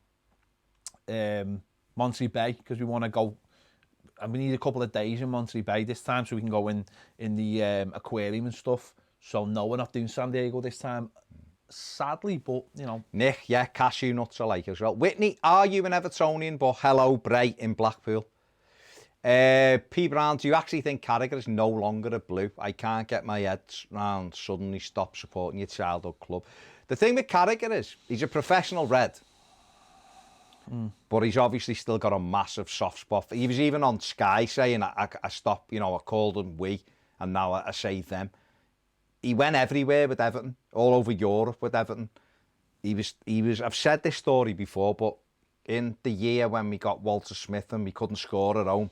Monterey Bay, because we want to go. And we need a couple of days in Monterey Bay this time, so we can go in the aquarium and stuff. So no, we're not doing San Diego this time, sadly. But you know, Nick, yeah, cashew nuts I like as well. Whitney, are you an Evertonian? But hello, Bray in Blackpool. P. Brown, do you actually think Carragher is no longer a Blue? I can't get my head round suddenly stop supporting your childhood club. The thing with Carragher is he's a professional Red. But he's obviously still got a massive soft spot. He was even on Sky saying, I stopped, you know, I called them we, and now I say them. He went everywhere with Everton, all over Europe with Everton. He was. I've said this story before, but in the year when we got Walter Smith and we couldn't score at home,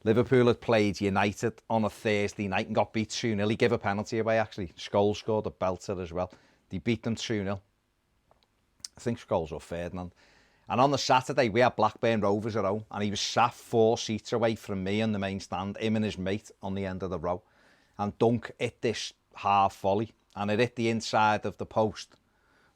Liverpool had played United on a Thursday night and got beat 2-0. He gave a penalty away, actually. Scholes scored a belter as well. They beat them 2-0. I think Scholes or Ferdinand. And on the Saturday, we had Blackburn Rovers at home, and he was sat 4 seats away from me in the main stand, him and his mate on the end of the row. And Dunk hit this half volley, and it hit the inside of the post,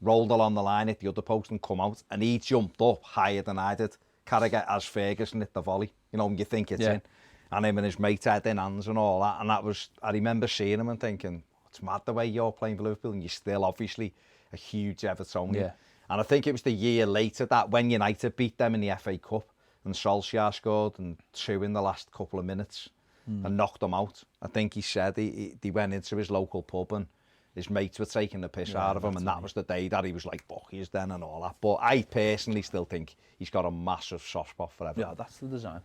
rolled along the line, hit the other post and come out, and he jumped up higher than I did. Carragher as Ferguson hit the volley, you know, when you think it's in. And him and his mate had in hands and all that, and that was, I remember seeing him and thinking, it's mad the way you're playing for Liverpool, and you're still obviously a huge Evertonian. Yeah. And I think it was the year later that when United beat them in the FA Cup and Solskjaer scored and 2 in the last couple of minutes and knocked them out. I think he said he went into his local pub and his mates were taking the piss out of him, and that was the day that he was like Bucky's then and all that. But I personally still think he's got a massive soft spot for Everton. yeah, that's the design.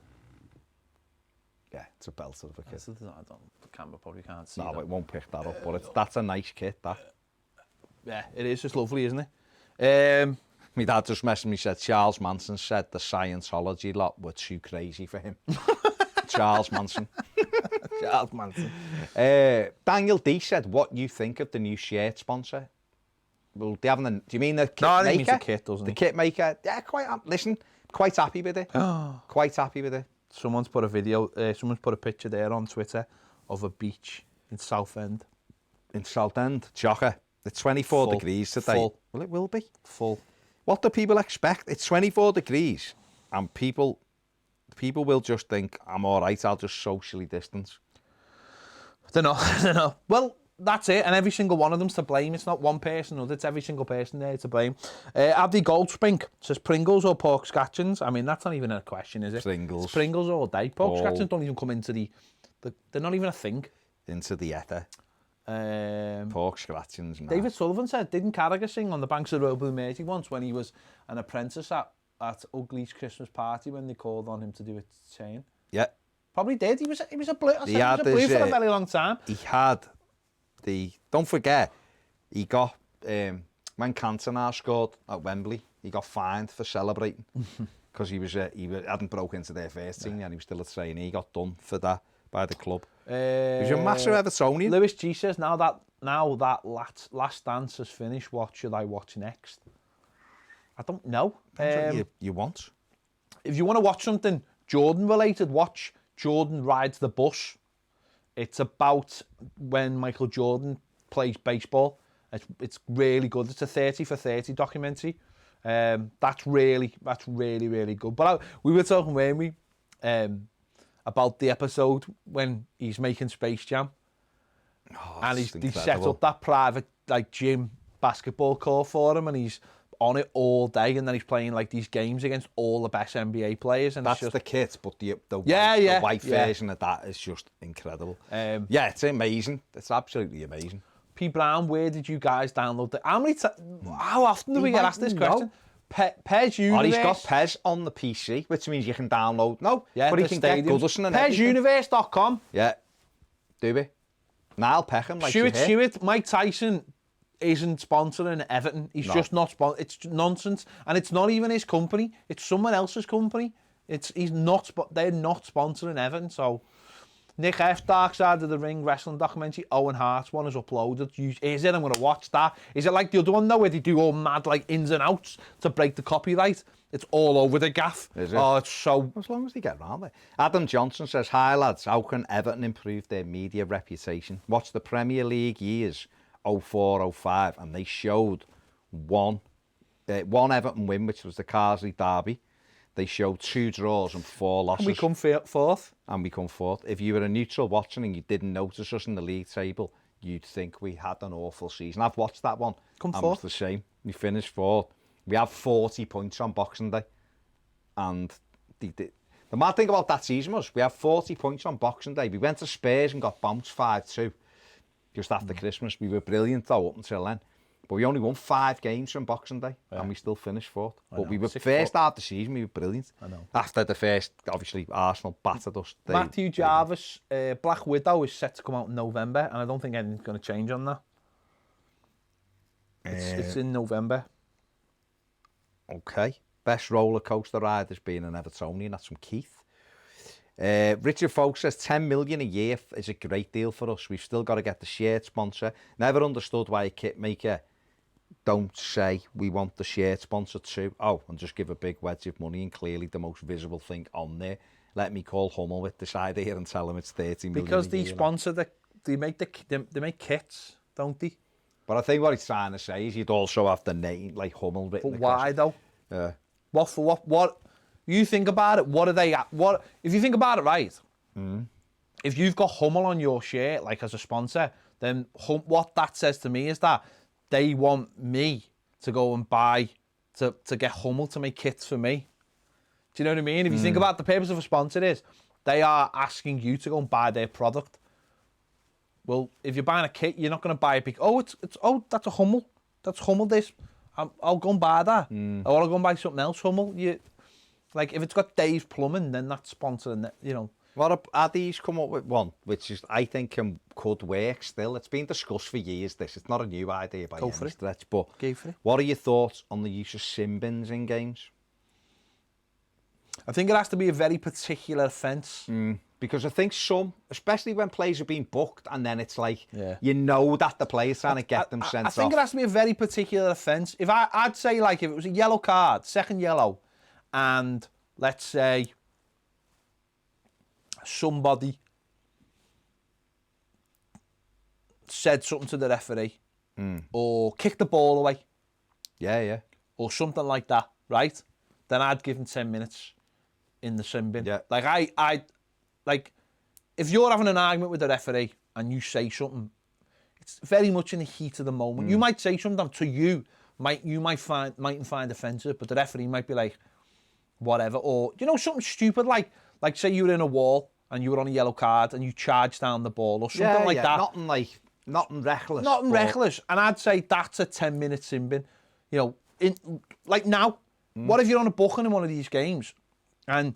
Yeah, it's a belter of a kit. That's the design. The camera probably can't see. No, that. it won't pick that up, but that's a nice kit, that. Yeah, it is just lovely, isn't it? My dad just messaged me, said Charles Manson said the Scientology lot were too crazy for him. Charles Manson. Charles Manson. Daniel D said, what you think of the new shirt sponsor? Well, they haven't. Do you mean the kit maker? No, he means the kit, doesn't he? The kit maker. Yeah, quite happy with it. Quite happy with it. Someone's put a picture there on Twitter of a beach in Southend. In Southend, Jocker. It's 24 degrees today. Full. Well, it will be. Full. What do people expect? It's 24 degrees, and people will just think, I'm all right, I'll just socially distance. I don't know. Well, that's it, and every single one of them's to blame. It's not one person or other, it's every single person there to blame. Abdi Goldspink says Pringles or pork scratchings. I mean, that's not even a question, is it? Pringles. It's Pringles all day. Pork scratchings don't even come into they're not even a thing. Into the ether. Pork scratchings. Nah. David Sullivan said, didn't Carragher sing on the banks of Roble Mersey once when he was an apprentice at Ugly's Christmas party when they called on him to do a chain? Yeah. Probably did. He was a blue. I said He he was had a blue his, for a very long time. He had don't forget, he got, when Cantona scored at Wembley, he got fined for celebrating because he hadn't broken into their first team and he was still a trainee. He got done for that by the club. He was a massive Evertonian. Lewis G says, now that last dance has finished, what should I watch next? I don't know. You want? If you want to watch something Jordan related, watch Jordan Rides the Bus. It's about when Michael Jordan plays baseball. It's really good. It's a 30 for 30 documentary. That's really good. But we were talking, weren't we, about the episode when he's making Space Jam, and he set up that private gym basketball court for him, and he's on it all day, and then he's playing these games against all the best NBA players. And that's just the kit, but the white version of that is just incredible. Yeah, it's amazing. It's absolutely amazing. P. Brown, where did you guys download that? How often do we get asked this question? Pez Universe. He's got Pez on the PC, which means you can download. But he can get Goodison and PezUniverse.com. Yeah, do we? Niall Peckham, Stuart, Mike Tyson isn't sponsoring Everton. He's just not it's nonsense, and it's not even his company. It's someone else's company. They're not sponsoring Everton. So Nick F. Dark Side of the Ring wrestling documentary, Owen Hart's one is uploaded. Is it? I'm going to watch that. Is it like the other one though, where they do all mad ins and outs to break the copyright? It's all over the gaff. Is it? Oh, it's so... As long as they get around it. Adam Johnson says, hi lads, how can Everton improve their media reputation? Watch the Premier League years, 04-05, and they showed one Everton win, which was the Carsley derby. They showed 2 draws and 4 losses. And we come fourth. And we come fourth. If you were a neutral watching and you didn't notice us in the league table, you'd think we had an awful season. I've watched that one. Come and fourth. It's the same. We finished fourth. We have 40 points on Boxing Day. And the mad thing about that season was we have 40 points on Boxing Day. We went to Spurs and got bounced 5-2 just after Christmas. We were brilliant though up until then. But we only won 5 games from Boxing Day and we still finished fourth. But we were first half of the season, we were brilliant. I know. After the first, obviously, Arsenal battered us. Matthew Jarvis, Black Widow is set to come out in November, and I don't think anything's going to change on that. It's in November. Okay. Best roller coaster ride has been an Evertonian. That's from Keith. Richard Folk says 10 million a year is a great deal for us. We've still got to get the shirt sponsor. Never understood why a kit maker don't say we want the shirt sponsor too. Oh, and just give a big wedge of money and clearly the most visible thing on there. Let me call Hummel with this idea and tell him it's 30 million. Because they sponsor they make kits, don't they? But I think what he's trying to say is you'd also have the name like Hummel written. But why though? Yeah. What? You think about it. What are they at? What if you think about it, right? If you've got Hummel on your shirt, as a sponsor, then what that says to me is that they want me to go and buy to get Hummel to make kits for me. Do you know what I mean? If you think about the purpose of a sponsor is, they are asking you to go and buy their product. Well, if you're buying a kit, you're not going to buy a big. That's a Hummel. That's Hummel. This. I'll go and buy that. Or I'll go and buy something else. Hummel. If it's got Dave's Plumbing, then that's sponsoring. What Addy's come up with one, which is I think could work still. It's been discussed for years. It's not a new idea by any stretch. But Go for it. What are your thoughts on the use of sin bins in games? I think it has to be a very particular offence. Because I think some, especially when players are being booked, and then it's you know that the player's trying to get them sent off. I think it has to be a very particular offence. I'd say if it was a yellow card, second yellow, and let's say somebody said something to the referee or kicked the ball away. Yeah. Or something like that, right? Then I'd give him 10 minutes in the sin bin. Yeah. If you're having an argument with the referee and you say something, it's very much in the heat of the moment. You might say something to you, mightn't find offensive, but the referee might be like, whatever, or you know, something stupid like say you were in a wall and you were on a yellow card and you charged down the ball or something like that. Nothing reckless. Nothing reckless. And I'd say that's a 10-minute sin bin. You know, like now, what if you're on a booking in one of these games and,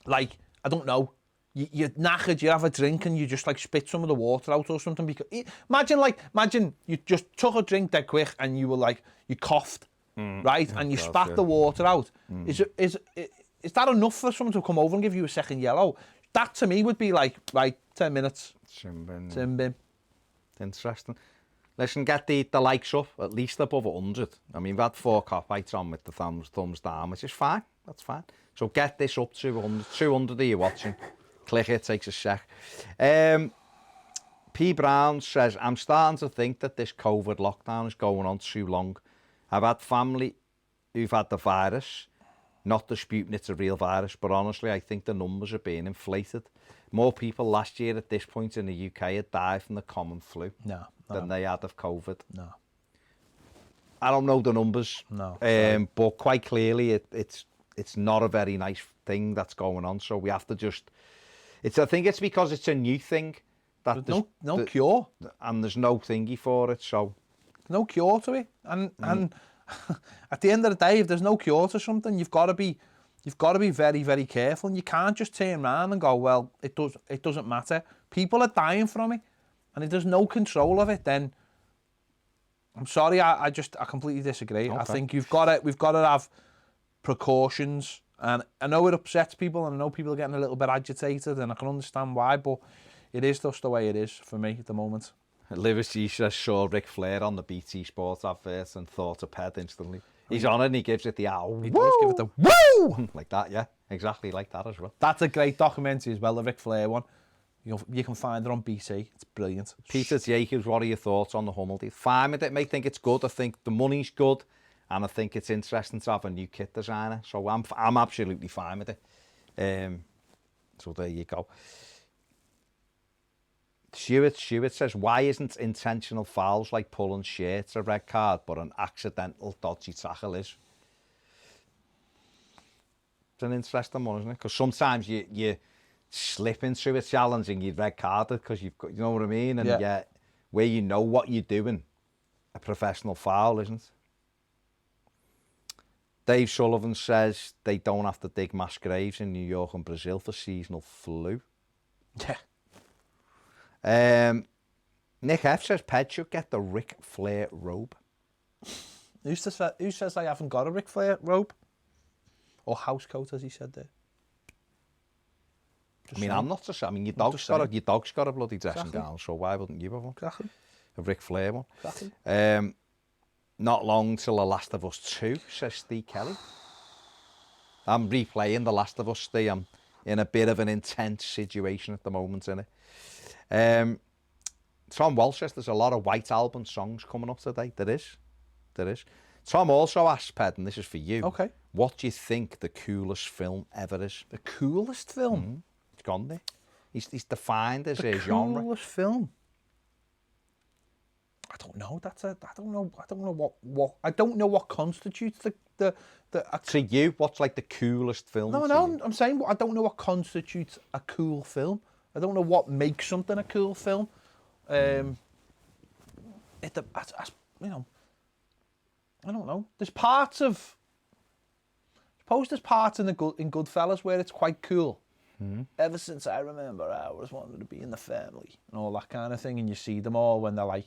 like, I don't know, you're knackered, you have a drink and you just, like, spit some of the water out or something. Because imagine you just took a drink dead quick and you were, like, you coughed, right? And you spat the water out. Is that enough for someone to come over and give you a second yellow? That, to me, would be, like, right, 10 minutes. Sin bin. Interesting. Listen, get the likes up, at least above 100. I mean, we've had 4 cop-outs on with the thumbs down, which is fine. That's fine. So get this up to 100. 200 are you watching. Click it, takes a sec. P. Brown says, I'm starting to think that this COVID lockdown is going on too long. I've had family who've had the virus, not disputing it's a real virus, but honestly, I think the numbers are being inflated. More people last year at this point in the UK had died from the common flu than they had of COVID. No. I don't know the numbers, but quite clearly it's not a very nice thing that's going on. So we have to just... I think it's because it's a new thing. That there's no cure. And there's no thingy for it, so... No cure to it. And at the end of the day, if there's no cure to something, you've got to be very, very careful, and you can't just turn around and go, well, it doesn't matter. People are dying from it, and if there's no control of it, then I'm sorry, I completely disagree. Okay. I think we've got to have precautions, and I know it upsets people, and I know people are getting a little bit agitated, and I can understand why, but it is just the way it is for me at the moment. Lewis G saw Ric Flair on the BT Sports advert and thought of Ped instantly. He's on it and he gives it the ow. He does give it the woo! Like that, yeah. Exactly like that as well. That's a great documentary as well, the Ric Flair one. You can find it on BT. It's brilliant. Peter Jacobs, what are your thoughts on the Hummel deal? Fine with it, mate. Think it's good. I think the money's good. And I think it's interesting to have a new kit designer. So I'm absolutely fine with it. So there you go. Stewart says, why isn't intentional fouls like pulling shirts a red card, but an accidental dodgy tackle is? It's an interesting one, isn't it? Because sometimes you slip into a challenge and you're red carded because you've got, you know what I mean? And yeah, where you know what you're doing, a professional foul, isn't it? Dave Sullivan says they don't have to dig mass graves in New York and Brazil for seasonal flu. Yeah. Nick F says Ped should get the Ric Flair robe. Who says I haven't got a Ric Flair robe? Or house coat, as he said there. I'm not so. I mean, your dog's got a bloody dressing gown, so why wouldn't you have one? Exactly. A Ric Flair one. Exactly. Not long till The Last of Us 2, says Steve Kelly. I'm replaying The Last of Us, Steve. I'm in a bit of an intense situation at the moment, innit? Tom Walsh says there's a lot of White Album songs coming up today. There is. Tom also asked, Ped, and this is for you. Okay. What do you think the coolest film ever is? The coolest film? Mm-hmm. It's gone there. He's defined as a genre. The coolest film? I don't know. I don't know what constitutes the to you, what's like the coolest film? No, I'm saying I don't know what constitutes a cool film. I don't know what makes something a cool film. I don't know. There's parts in Goodfellas where it's quite cool. Mm-hmm. Ever since I remember, I always wanted to be in the family and all that kind of thing. And you see them all when they're like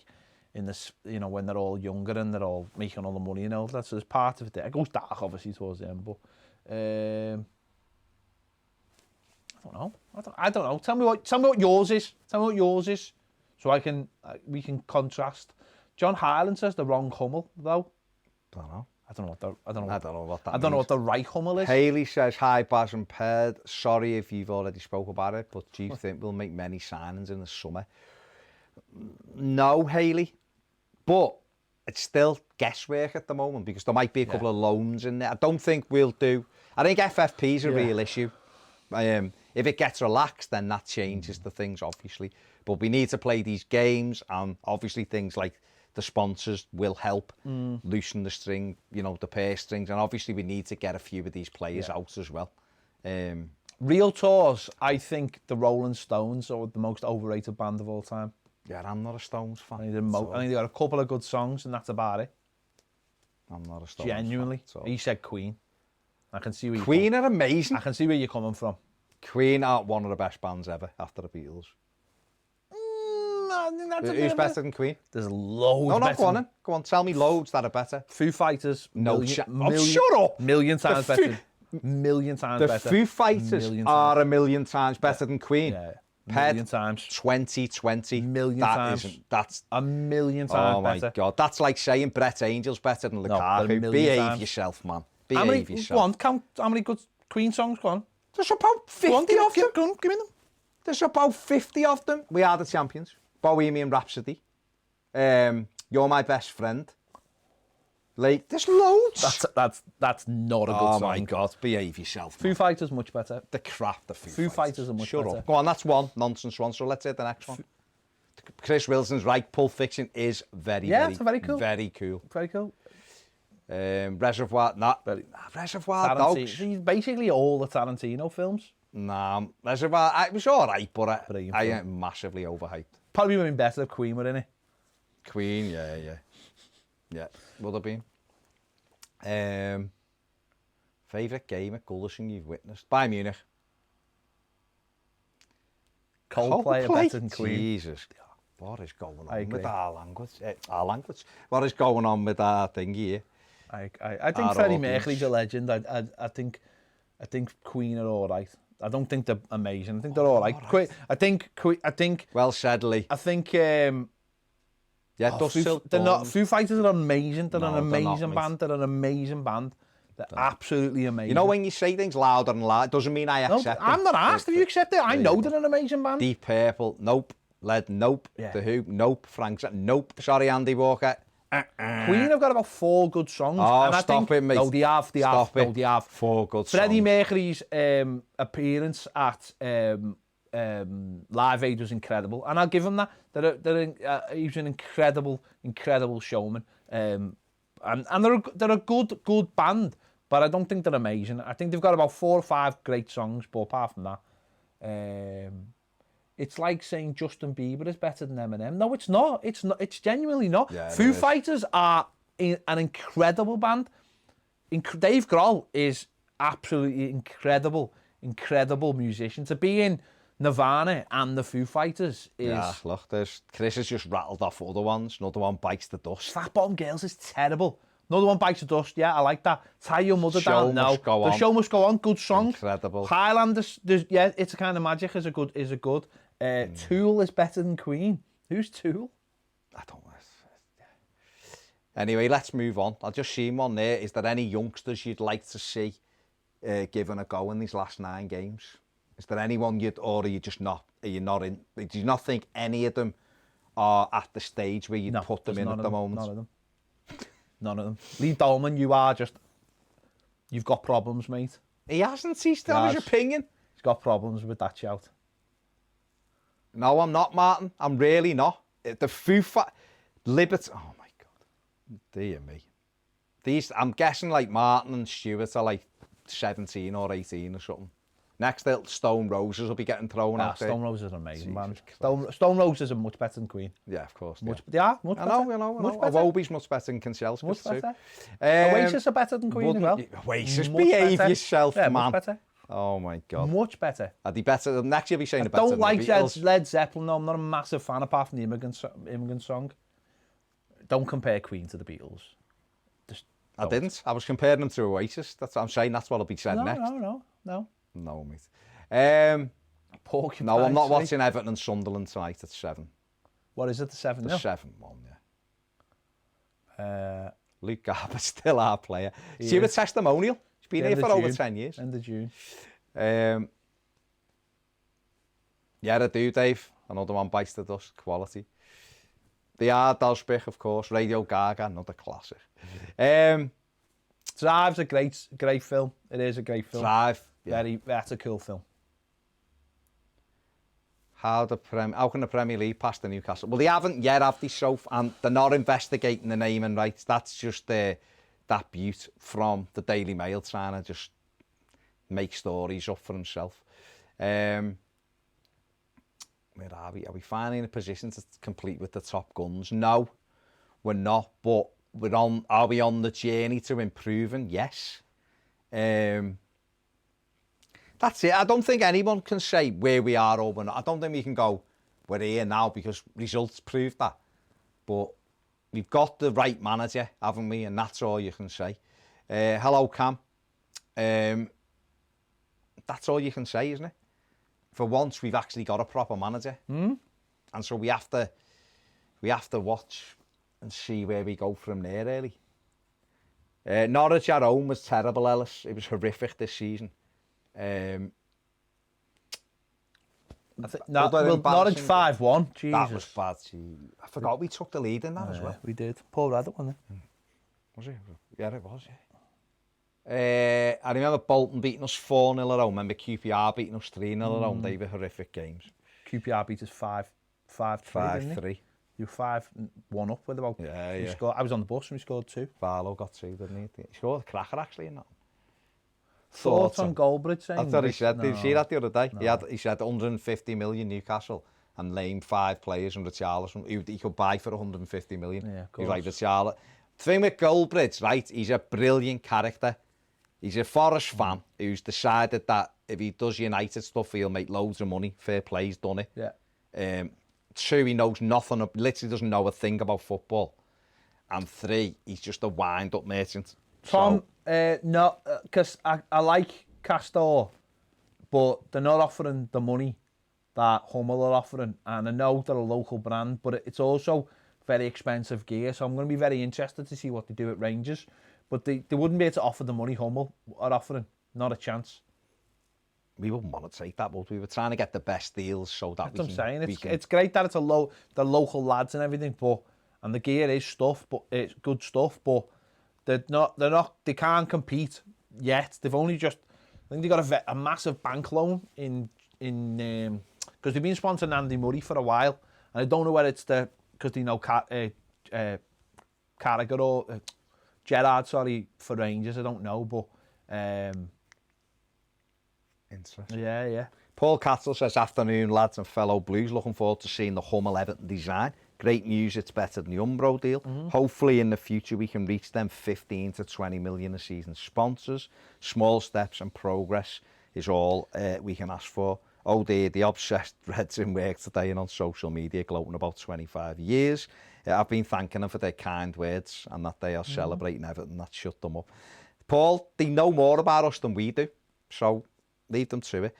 in this, when they're all younger and they're all making all the money and all that. So there's part of it there. It goes dark, obviously, towards the end, but I don't know. Tell me what yours is. So we can contrast. John Hyland says the wrong Hummel though. I don't know what the right Hummel is. Haley says, hi Baz and Ped. Sorry if you've already spoke about it, but do you think we'll make many signings in the summer? No, Haley. But it's still guesswork at the moment because there might be a couple of loans in there. I don't think we'll do. I think FFP is a real issue. If it gets relaxed, then that changes the things, obviously. But we need to play these games, and obviously things like the sponsors will help loosen the string, you know, the purse strings, and obviously we need to get a few of these players out as well. Real tours, I think the Rolling Stones are the most overrated band of all time. Yeah, I'm not a Stones fan. I think they got a couple of good songs, and that's about it. I'm not a Stones Genuinely. fan. So. He said Queen. I can see where Queen are amazing. I can see where you're coming from. Queen are one of the best bands ever after the Beatles. I think that's Who's better than Queen? There's loads. No, better go on then. Go on, tell me loads that are better. Foo Fighters. Shut up. Million times better. Million times The better. Foo Fighters are a million times better than Queen. Yeah. Ped, Million times. 2020. Million that times. That's a million times better. Oh my God. That's like saying Brett Angel's better than Lukaku. No, Behave yourself, man. Behave yourself. How many good Queen songs, go on? There's about 50 of them. Go on, give me them. There's about 50 of them. We are the champions. Bohemian Rhapsody. You're My Best Friend. Like, there's loads. That's not a good Oh song. my God, behave yourself, man. Foo Fighters much better. The crap, the Foo Fighters are much Shut better. up. Go on, that's one nonsense one. So let's hit the next one. Chris Wilson's right. Pulp Fiction is very cool. Very cool. Very cool. Reservoir, Reservoir Dogs. He's basically all the Tarantino films. Nah, Reservoir, it was all right, but Brilliant I film. ain't massively overhyped. Probably would have been better if Queen were in it. Queen, yeah, would have been. Favourite game at Goodison you've witnessed? Bayern Munich. Coldplay are better than Queen. Jesus, what is going on with our language? What is going on with our thing here? I think Freddie Mercury's a legend. I think Queen are all right. I don't think they're amazing. I think they're all right. I think. Well said, Lee. I think. They're not. Foo Fighters are amazing. They're an No, they're not, amazing mate. band. They're an amazing band. They're absolutely amazing. You know when you say things louder and louder, doesn't mean I accept them. I'm not asked if you accept it. I know they're an amazing band. Deep Purple, nope. Led, nope. Yeah. The Who, nope. Frank, nope. Sorry, Andy Walker. Queen have got about 4 good songs. Oh, and I stop think, it, mate. No, they have. Stop it. No, they have. 4 good Freddie songs. Mercury's appearance at Live Aid was incredible, and I'll give him that. He's an incredible showman, and they're a good band, but I don't think they're amazing. I think they've got about 4 or 5 great songs, but apart from that, it's like saying Justin Bieber is better than Eminem. No, it's not. It's not. It's genuinely not. Yeah, Foo Fighters are an incredible band. Dave Grohl is absolutely incredible musician. To be in Nirvana and the Foo Fighters is... Yeah, look, Chris has just rattled off other ones. Another one bites the dust. Flat Bottom Girls is terrible. Another one bites the dust. Yeah, I like that. Tie Your Mother Down. No, The Show Must Go On. Good song. Incredible. Highlanders. Yeah, It's a Kind of Magic is a good. Tool is better than Queen. Who's Tool? I don't know. Anyway, let's move on. I've just seen one there. Is there any youngsters you'd like to see given a go in these last 9 games? Is there anyone or are you just not? Are you not in? Do you not think any of them are at the stage where you'd put them in at the moment? None of them. None of them. Lee Dolman, you've got problems, mate. He hasn't. He's still his opinion. He's got problems with that shout. No, I'm not, Martin. I'm really not. The Liberty. Oh my God. Dear me. I'm guessing like Martin and Stewart are like 17 or 18 or something. Next, Stone Roses will be getting thrown out there. Stone Roses are amazing, man. Stone Roses are much better than Queen. Yeah, of course. They are much better. I know. Much better. Obi's much better than Kinselskis Much too. better. Oasis are better than Queen as well. Oasis, Much behave better. yourself, man. Much better. Oh my God. Much better. Are they better? Next you'll be saying I better don't like than the Beatles. Led Zeppelin. No, I'm not a massive fan apart from the Immigrant Song. Don't compare Queen to the Beatles. I didn't. I was comparing them to Oasis. That's what I'm saying. That's what'll be said next. No. No, mate. Porcupine No, I'm not Tree. watching Everton and Sunderland tonight at 7. What is it, the 7? The No. 7-1, yeah. Uh, Luke Garber's still our player. He See the is. testimonial? He's been here End for of over June. 10 years. End of June. Yeah, I do, Dave. Another one bites the dust. Quality. The Dalsbych, of course. Radio Gaga, another classic. Drive's a great film. It is a great film. Drive. Yeah. That's a cool film. How can the Premier League pass the Newcastle? Well, they haven't yet, have they, and they're not investigating the naming rights. That's just that beaut from the Daily Mail trying to just make stories up for himself. Where are we? Are we finally in a position to compete with the top guns? No, we're not, but are we on the journey to improving? Yes. That's it. I don't think anyone can say where we are or we're not. I don't think we can go, we're here now, because results prove that. But we've got the right manager, haven't we? And that's all you can say. Hello, Cam. That's all you can say, isn't it? For once, we've actually got a proper manager. And so we have to watch and see where we go from there, really. Norwich at home was terrible, Ellis. It was horrific this season. Norwich 5-1. Jesus. That was bad. I forgot we took the lead in that as well. We did. Paul Raddock, wasn't it? Was it? Yeah, it was, yeah. I remember Bolton beating us 4-0 at home. I remember QPR beating us 3-0 at home. They were horrific games. QPR beat us 5-3. You 5-1 up with about. Yeah. Scored, I was on the bus and we scored 2. Barlow got 2, didn't he? He scored a cracker actually in that. Thoughts on Goldbridge saying? That's what he said. Did you see that the other day? No. He said 150 million Newcastle and named 5 players from Richarlison he could buy for 150 million. Yeah, he's like Richarlison. The thing with Goldbridge, right? He's a brilliant character. He's a Forest fan who's decided that if he does United stuff, he'll make loads of money. Fair play, he's done it. Yeah. 2, he knows nothing, literally doesn't know a thing about football. And 3, he's just a wind-up merchant. Tom, no, because I like Castor, but they're not offering the money that Hummel are offering. And I know they're a local brand, but it's also very expensive gear. So I'm going to be very interested to see what they do at Rangers. But they wouldn't be able to offer the money Hummel are offering. Not a chance. We wouldn't want to take that, but we were trying to get the best deals so that That's what I'm saying. It's great that it's the local lads and everything, and the gear is stuff, but it's good stuff, but they can't compete yet. They've only just, I think they got a massive bank loan in because they've been sponsoring Andy Murray for a while, and I don't know whether it's because they know Carragher or Gerrard, for Rangers. I don't know, but interesting. Yeah. Paul Cattle says, afternoon lads and fellow Blues, looking forward to seeing the Hummel Everton design. Great news, it's better than the Umbro deal. Hopefully in the future we can reach them 15 to 20 million a season sponsors. Small steps and progress is all we can ask for. Oh dear, the obsessed Reds in work today and on social media gloating about 25 years. I've been thanking them for their kind words and that they are celebrating Everton. That shut them up. Paul, they know more about us than we do, so leave them to it.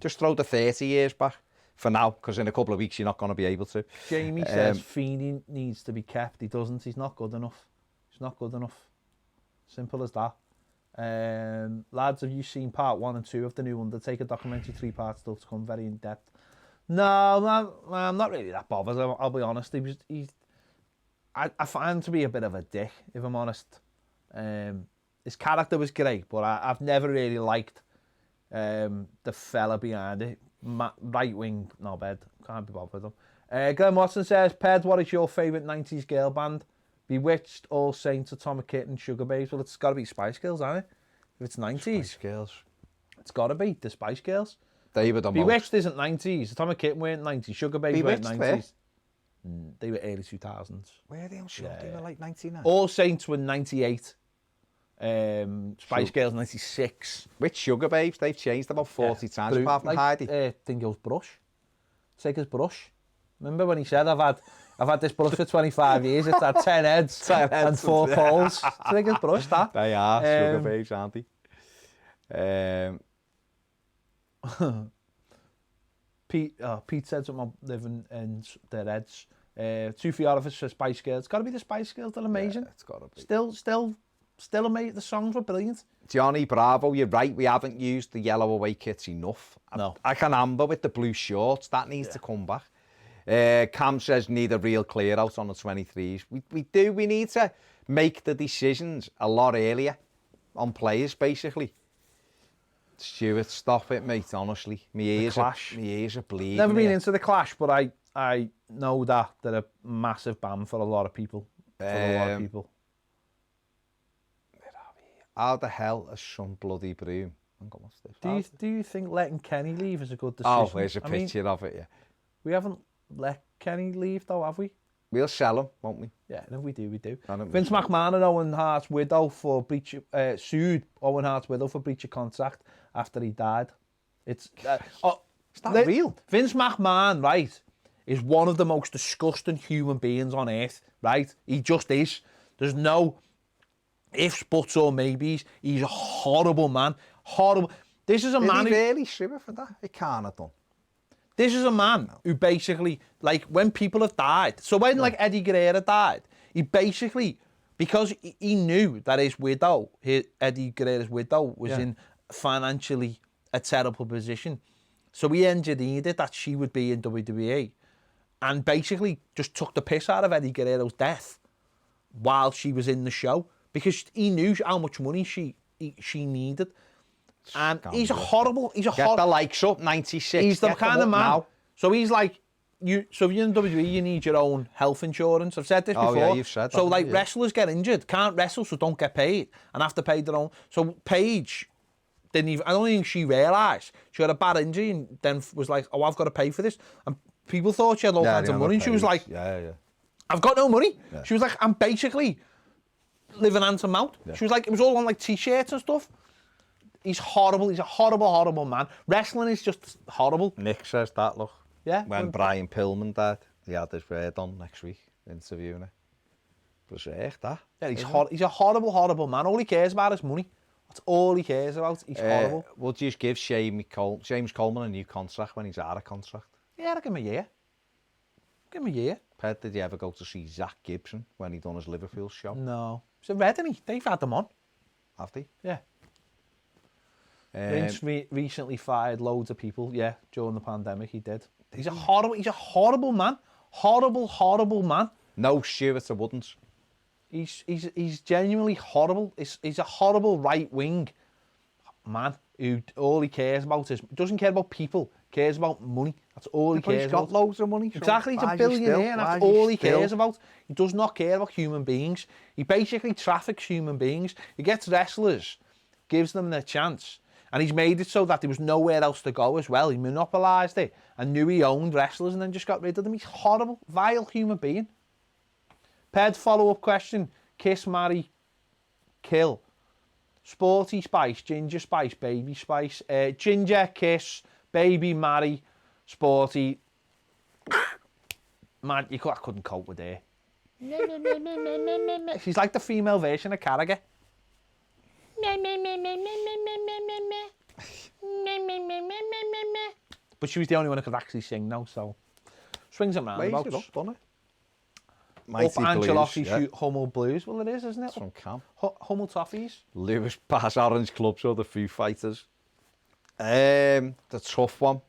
Just throw the 30 years back for now, because in a couple of weeks you're not going to be able to. Jamie says Feeney needs to be kept. He doesn't. He's not good enough. Simple as that. Lads, have you seen part 1 and 2 of the new Undertaker documentary? 3 parts still to come, very in depth. No, I'm not really that bothered. I'll be honest. I find him to be a bit of a dick, if I'm honest. His character was great, but I've never really liked the fella behind it. Right wing knobhead. Can't be bothered with him. Glenn Watson says, Ped, what is your favourite 90s girl band? Bewitched, All Saints, Atomic Kitten, Sugar Babes. Well, it's got to be Spice Girls, hasn't it? If it's 90s. Spice Girls. It's got to be the Spice Girls. They were the Bewitched isn't 90s. Atomic Kitten weren't 90s. Sugar Babes weren't 90s. They were early 2000s. Were they? I'm sure they were like 99. All Saints were 98. Spice Girls 96. Which Sugar Babes? They've changed about 40 times apart from Heidi. I think it was Brush. Take his brush. Remember when he said, I've had this brush for 25 years, it's had 10 heads and 4 poles. Take his brush, that. They are Sugar Babes, aren't they? Pete said something about living in their heads. 2 for Orifice for Spice Girls. It's got to be the Spice Girls, they're amazing. Yeah, it's got to be. Still amazing. The songs were brilliant. Johnny Bravo, you're right. We haven't used the yellow away kits enough. No. I can amber with the blue shorts. That needs to come back. Cam says need a real clear out on the 23s. We do. We need to make the decisions a lot earlier on players, basically. Stuart, stop it, mate, honestly. My ears Clash. are bleeding. Never been here. into the Clash, but I know that they're a massive band for a lot of people. How the hell is some bloody broom? Hang on, what's this? Do you think letting Kenny leave is a good decision? Oh, there's a picture of it, yeah. We haven't let Kenny leave though, have we? We'll sell him, won't we? Yeah, no, we do. Vince McMahon and Owen Hart's widow for sued Owen Hart's widow for breach of contract after he died. It's not real. Vince McMahon, right, is one of the most disgusting human beings on earth, right? He just is. There's no ifs, buts, or maybes. He's a horrible man. Horrible. This is a man Did he really sue for that? He can't have done. This is a man who basically, like, when people have died, so when, like, Eddie Guerrero died, he basically, because he knew that his widow, Eddie Guerrero's widow, was in financially a terrible position, so he engineered it that she would be in WWE, and basically just took the piss out of Eddie Guerrero's death while she was in the show, because he knew how much money she needed. And he's a horrible. Get the likes up, 96. He's the kind of man. Now. So he's like, so if you're in WWE, you need your own health insurance. I've said this before. Oh yeah, you've said that. So like wrestlers get injured, can't wrestle, so don't get paid, and have to pay their own. So Paige didn't even. I don't think she realised she had a bad injury, and then was like, "Oh, I've got to pay for this." And people thought she had all kinds of money. And she was like, "I've got no money." Yeah. She was like, "I'm basically living hand to mouth." Yeah. She was like, it was all on like t-shirts and stuff. He's horrible. He's a horrible, horrible man. Wrestling is just horrible. Nick says that, look. Yeah. When Brian Pillman died, he had his word on next week, interviewing it. Was echt, that? Yeah, he's a horrible, horrible man. All he cares about is money. That's all he cares about. He's horrible. We'll just give James Coleman a new contract when he's out of contract. Yeah, I'll give him a year. Give him a year. Ped, did you ever go to see Zach Gibson when he done his Liverpool show? No. He's a red, isn't he? They've had them on. Have they? Yeah. Vince recently fired loads of people, during the pandemic he did. He's a horrible man. Horrible, horrible man. No, Stuart, I wouldn't. He's genuinely horrible. He's a horrible right-wing man who all he cares about is, doesn't care about people, cares about money. That's all he cares about. He's got loads of money. So exactly, he's a billionaire and that's all he cares about. He does not care about human beings. He basically traffics human beings. He gets wrestlers, gives them their chance. And he's made it so that there was nowhere else to go as well. He monopolised it and knew he owned wrestlers and then just got rid of them. He's horrible, vile human being. Ped, follow-up question. Kiss, marry, kill. Sporty Spice, Ginger Spice, Baby Spice. Ginger, kiss, baby, marry, sporty. Man, I couldn't cope with her. She's like the female version of Carragher. But she was the only one who could actually sing now, so swings and roundabouts. Up, doesn't it? Up Angelotti shoot Hummel Blues. Well, it is, isn't it? From Cam. Hummel Toffees. Lewis Pass Orange Clubs or the Foo Fighters. The tough one.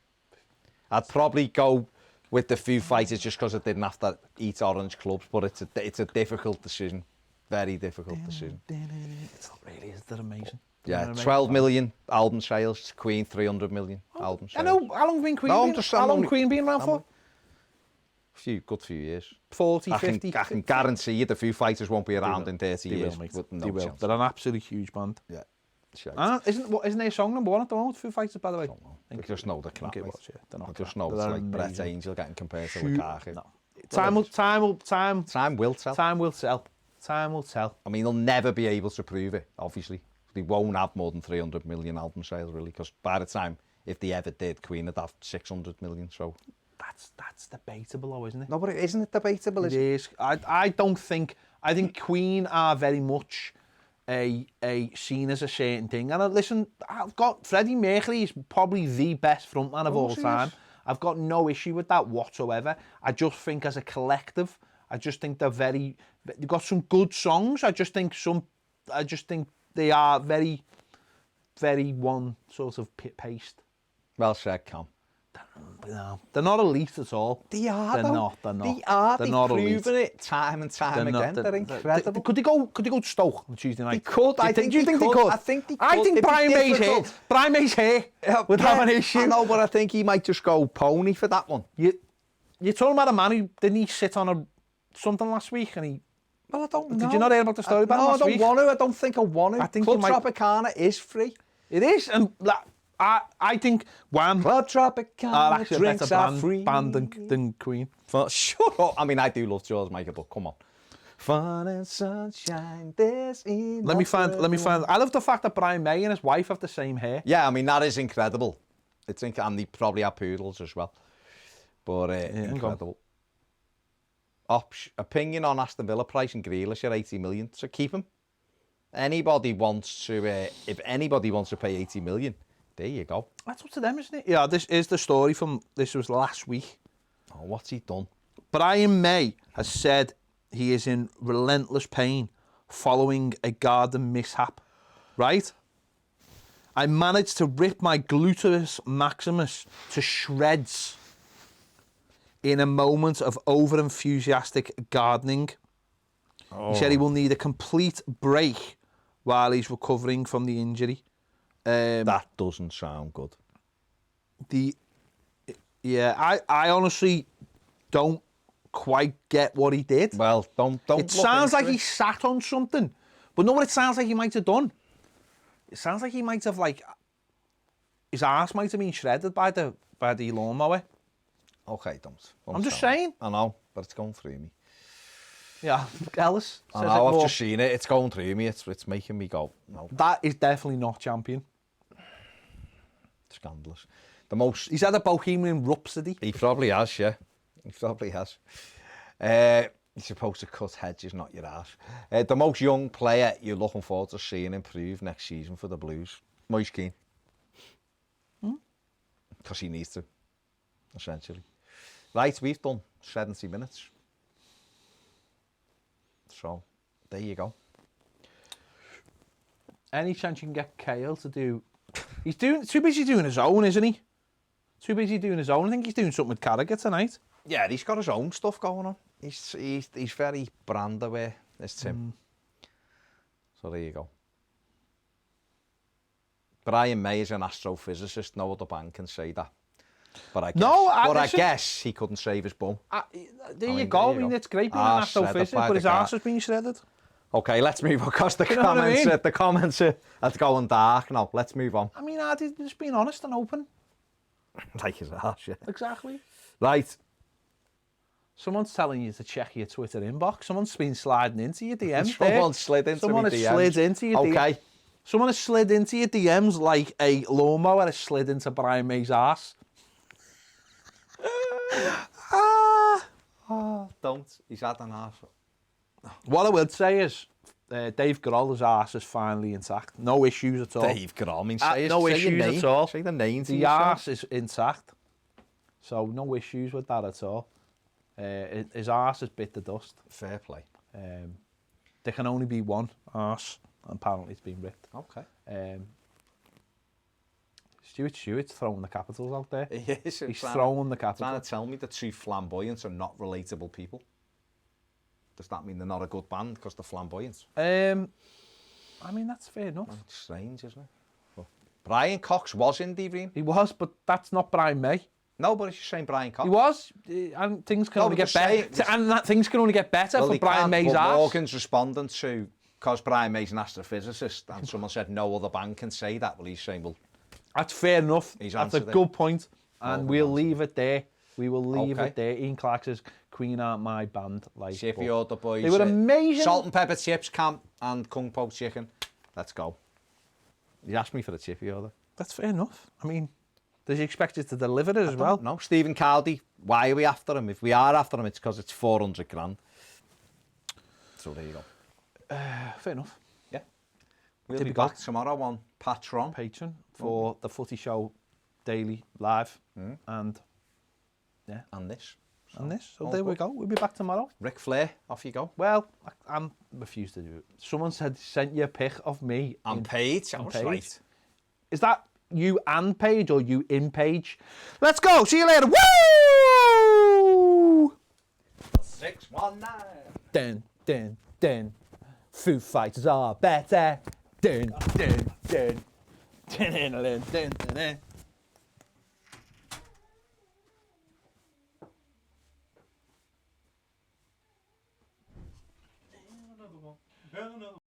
I'd probably go with the Foo Fighters just because I didn't have to eat Orange Clubs, but it's a difficult decision. Very difficult decision. It's not really, is that amazing? Yeah, 12 million album sales. Queen, 300 million album sales. I know, how long has Queen been around for? Good few years. 40, 50. I can guarantee you the Foo Fighters won't be around in 30 years. They will. They're an absolutely huge band. Yeah. Isn't their song number one at the moment, Foo Fighters, by the way? I just know the crap. I just know it's like Brett Angel getting compared to Lukaku. No. Time will tell. Time will tell. Time will tell. I mean, they'll never be able to prove it, obviously. They won't have more than 300 million album sales, really, because by the time, if they ever did, Queen would have 600 million, so... That's debatable, though, isn't it? No, but isn't it debatable? It is. I don't think... I think Queen are very much a seen as a certain thing. And listen, I've got... Freddie Mercury is probably the best frontman of all time. I've got no issue with that whatsoever. I just think as a collective, I just think they've got some good songs. I just think they are very, very one sort of paced. Well said, Cam. No, they're not elite at all. They are, They're though. not. They're not. They are. They're They've not proven elite. it time and time again. They're incredible. Could they go to Stoke on Tuesday night? They could. Do you think they could? I think they could. I think It'd be Brian May's here. difficult. Brian May's here would have an issue. I know, but I think he might just go pony for that one. You're talking about a man who didn't he sit on something last week and he. Well, I don't know. Did you not hear about the story about him last week? No, I don't want to. I don't think I want to. I think Club Tropicana is free. It is, and I think Wham Club Tropicana are actually a drinks better are free. band than Queen. Shut up. I mean, I do love George Michael, but come on. Fun and sunshine, there's enough. Let me find. I love the fact that Brian May and his wife have the same hair. Yeah, I mean, that is incredible. And they probably have poodles as well. But incredible. Opinion on Aston Villa price and Grealish at 80 million. So keep him. Anybody wants to, if anybody wants to pay 80 million, there you go. That's up to them, isn't it? Yeah, this is the story from, this was last week. Oh, what's he done? Brian May has said he is in relentless pain following a garden mishap, right? I managed to rip my gluteus maximus to shreds in a moment of over-enthusiastic gardening. He said he will need a complete break while he's recovering from the injury. That doesn't sound good. I honestly don't quite get what he did. Well, don't. It sounds like he sat on something, but know what it sounds like he might have done? It sounds like he might have, like, his arse might have been shredded by the lawnmower. Okay, don't. I'm just saying. I know, but it's going through me. Yeah, Ellis says I know, it more. I've just seen it. It's going through me. It's making me go, no. That is definitely not champion. Scandalous. He's had a Bohemian Rhapsody. He probably has, yeah. He probably has. You're supposed to cut hedges, not your ass. The most young player you're looking forward to seeing improve next season for the Blues, Moise Keane. Because he needs to, essentially. Right, we've done 70 minutes. So, there you go. Any chance you can get Kale to do... He's too busy doing his own, isn't he? Too busy doing his own. I think he's doing something with Carragher tonight. Yeah, he's got his own stuff going on. He's very brand aware, this Tim. So there you go. Brian May is an astrophysicist. No other band can say that. But I guess he couldn't save his bum. There you go. I mean, it's great being an astrophysicist, but his arse has been shredded. Okay, let's move on, because the comments are going dark now. Let's move on. I mean, just being honest and open. Like his arse, yeah. Exactly. Right. Someone's telling you to check your Twitter inbox. Someone's been sliding into your DMs. Someone slid into Someone my has DMs. slid into your DMs. Okay. Someone has slid into your DMs like a lawnmower has slid into Brian May's arse. Don't. He's had an arse. What I would say is, Dave Grohl's arse is finally intact. No issues at all. Dave Grohl. I mean, no issues at all. Say the name. The arse is intact. So no issues with that at all. His arse has bit the dust. Fair play. There can only be one arse. Apparently it's been ripped. Okay. Stuart's throwing the capitals out there. He is. He's throwing the capitals. Trying to tell me the two flamboyants are not relatable people. Does that mean they're not a good band because they're flamboyant? I mean, that's fair enough. That's strange, isn't it? Well, Brian Cox was in D-Ream. He was, but that's not Brian May. No, but it's saying Brian Cox. He was, and things can only get better. Things can only get better for Brian May's arse. Morgan's responding to, because Brian May's an astrophysicist, and someone said no other band can say that. Well, he's saying, well, that's fair enough. That's a good point, and we'll leave it there. We will leave it there. Ian Clark says, Queen aren't my band. Like, Chippy or the boys. They were amazing. Salt and pepper chips, camp, and Kung Po chicken. Let's go. He asked me for the chippy order. That's fair enough. I mean, does he expect us to deliver it as well? No. Stephen Cowdy, why are we after him? If we are after him, it's because it's 400 grand. So there you go. Fair enough. Yeah. We'll be back tomorrow on Patreon for the Footy Show Daily Live. And this. So there we go. We'll be back tomorrow. Ric Flair, off you go. Well, I refuse to do it. Someone sent you a pic of me. I'm paid. That's right. Is that you and Paige or you in Paige. Let's go. See you later. Woo! 619. Dun, dun, dun. Foo Fighters are better. Dun, dun, dun. Dun, dun, dun, dun, dun. Another one.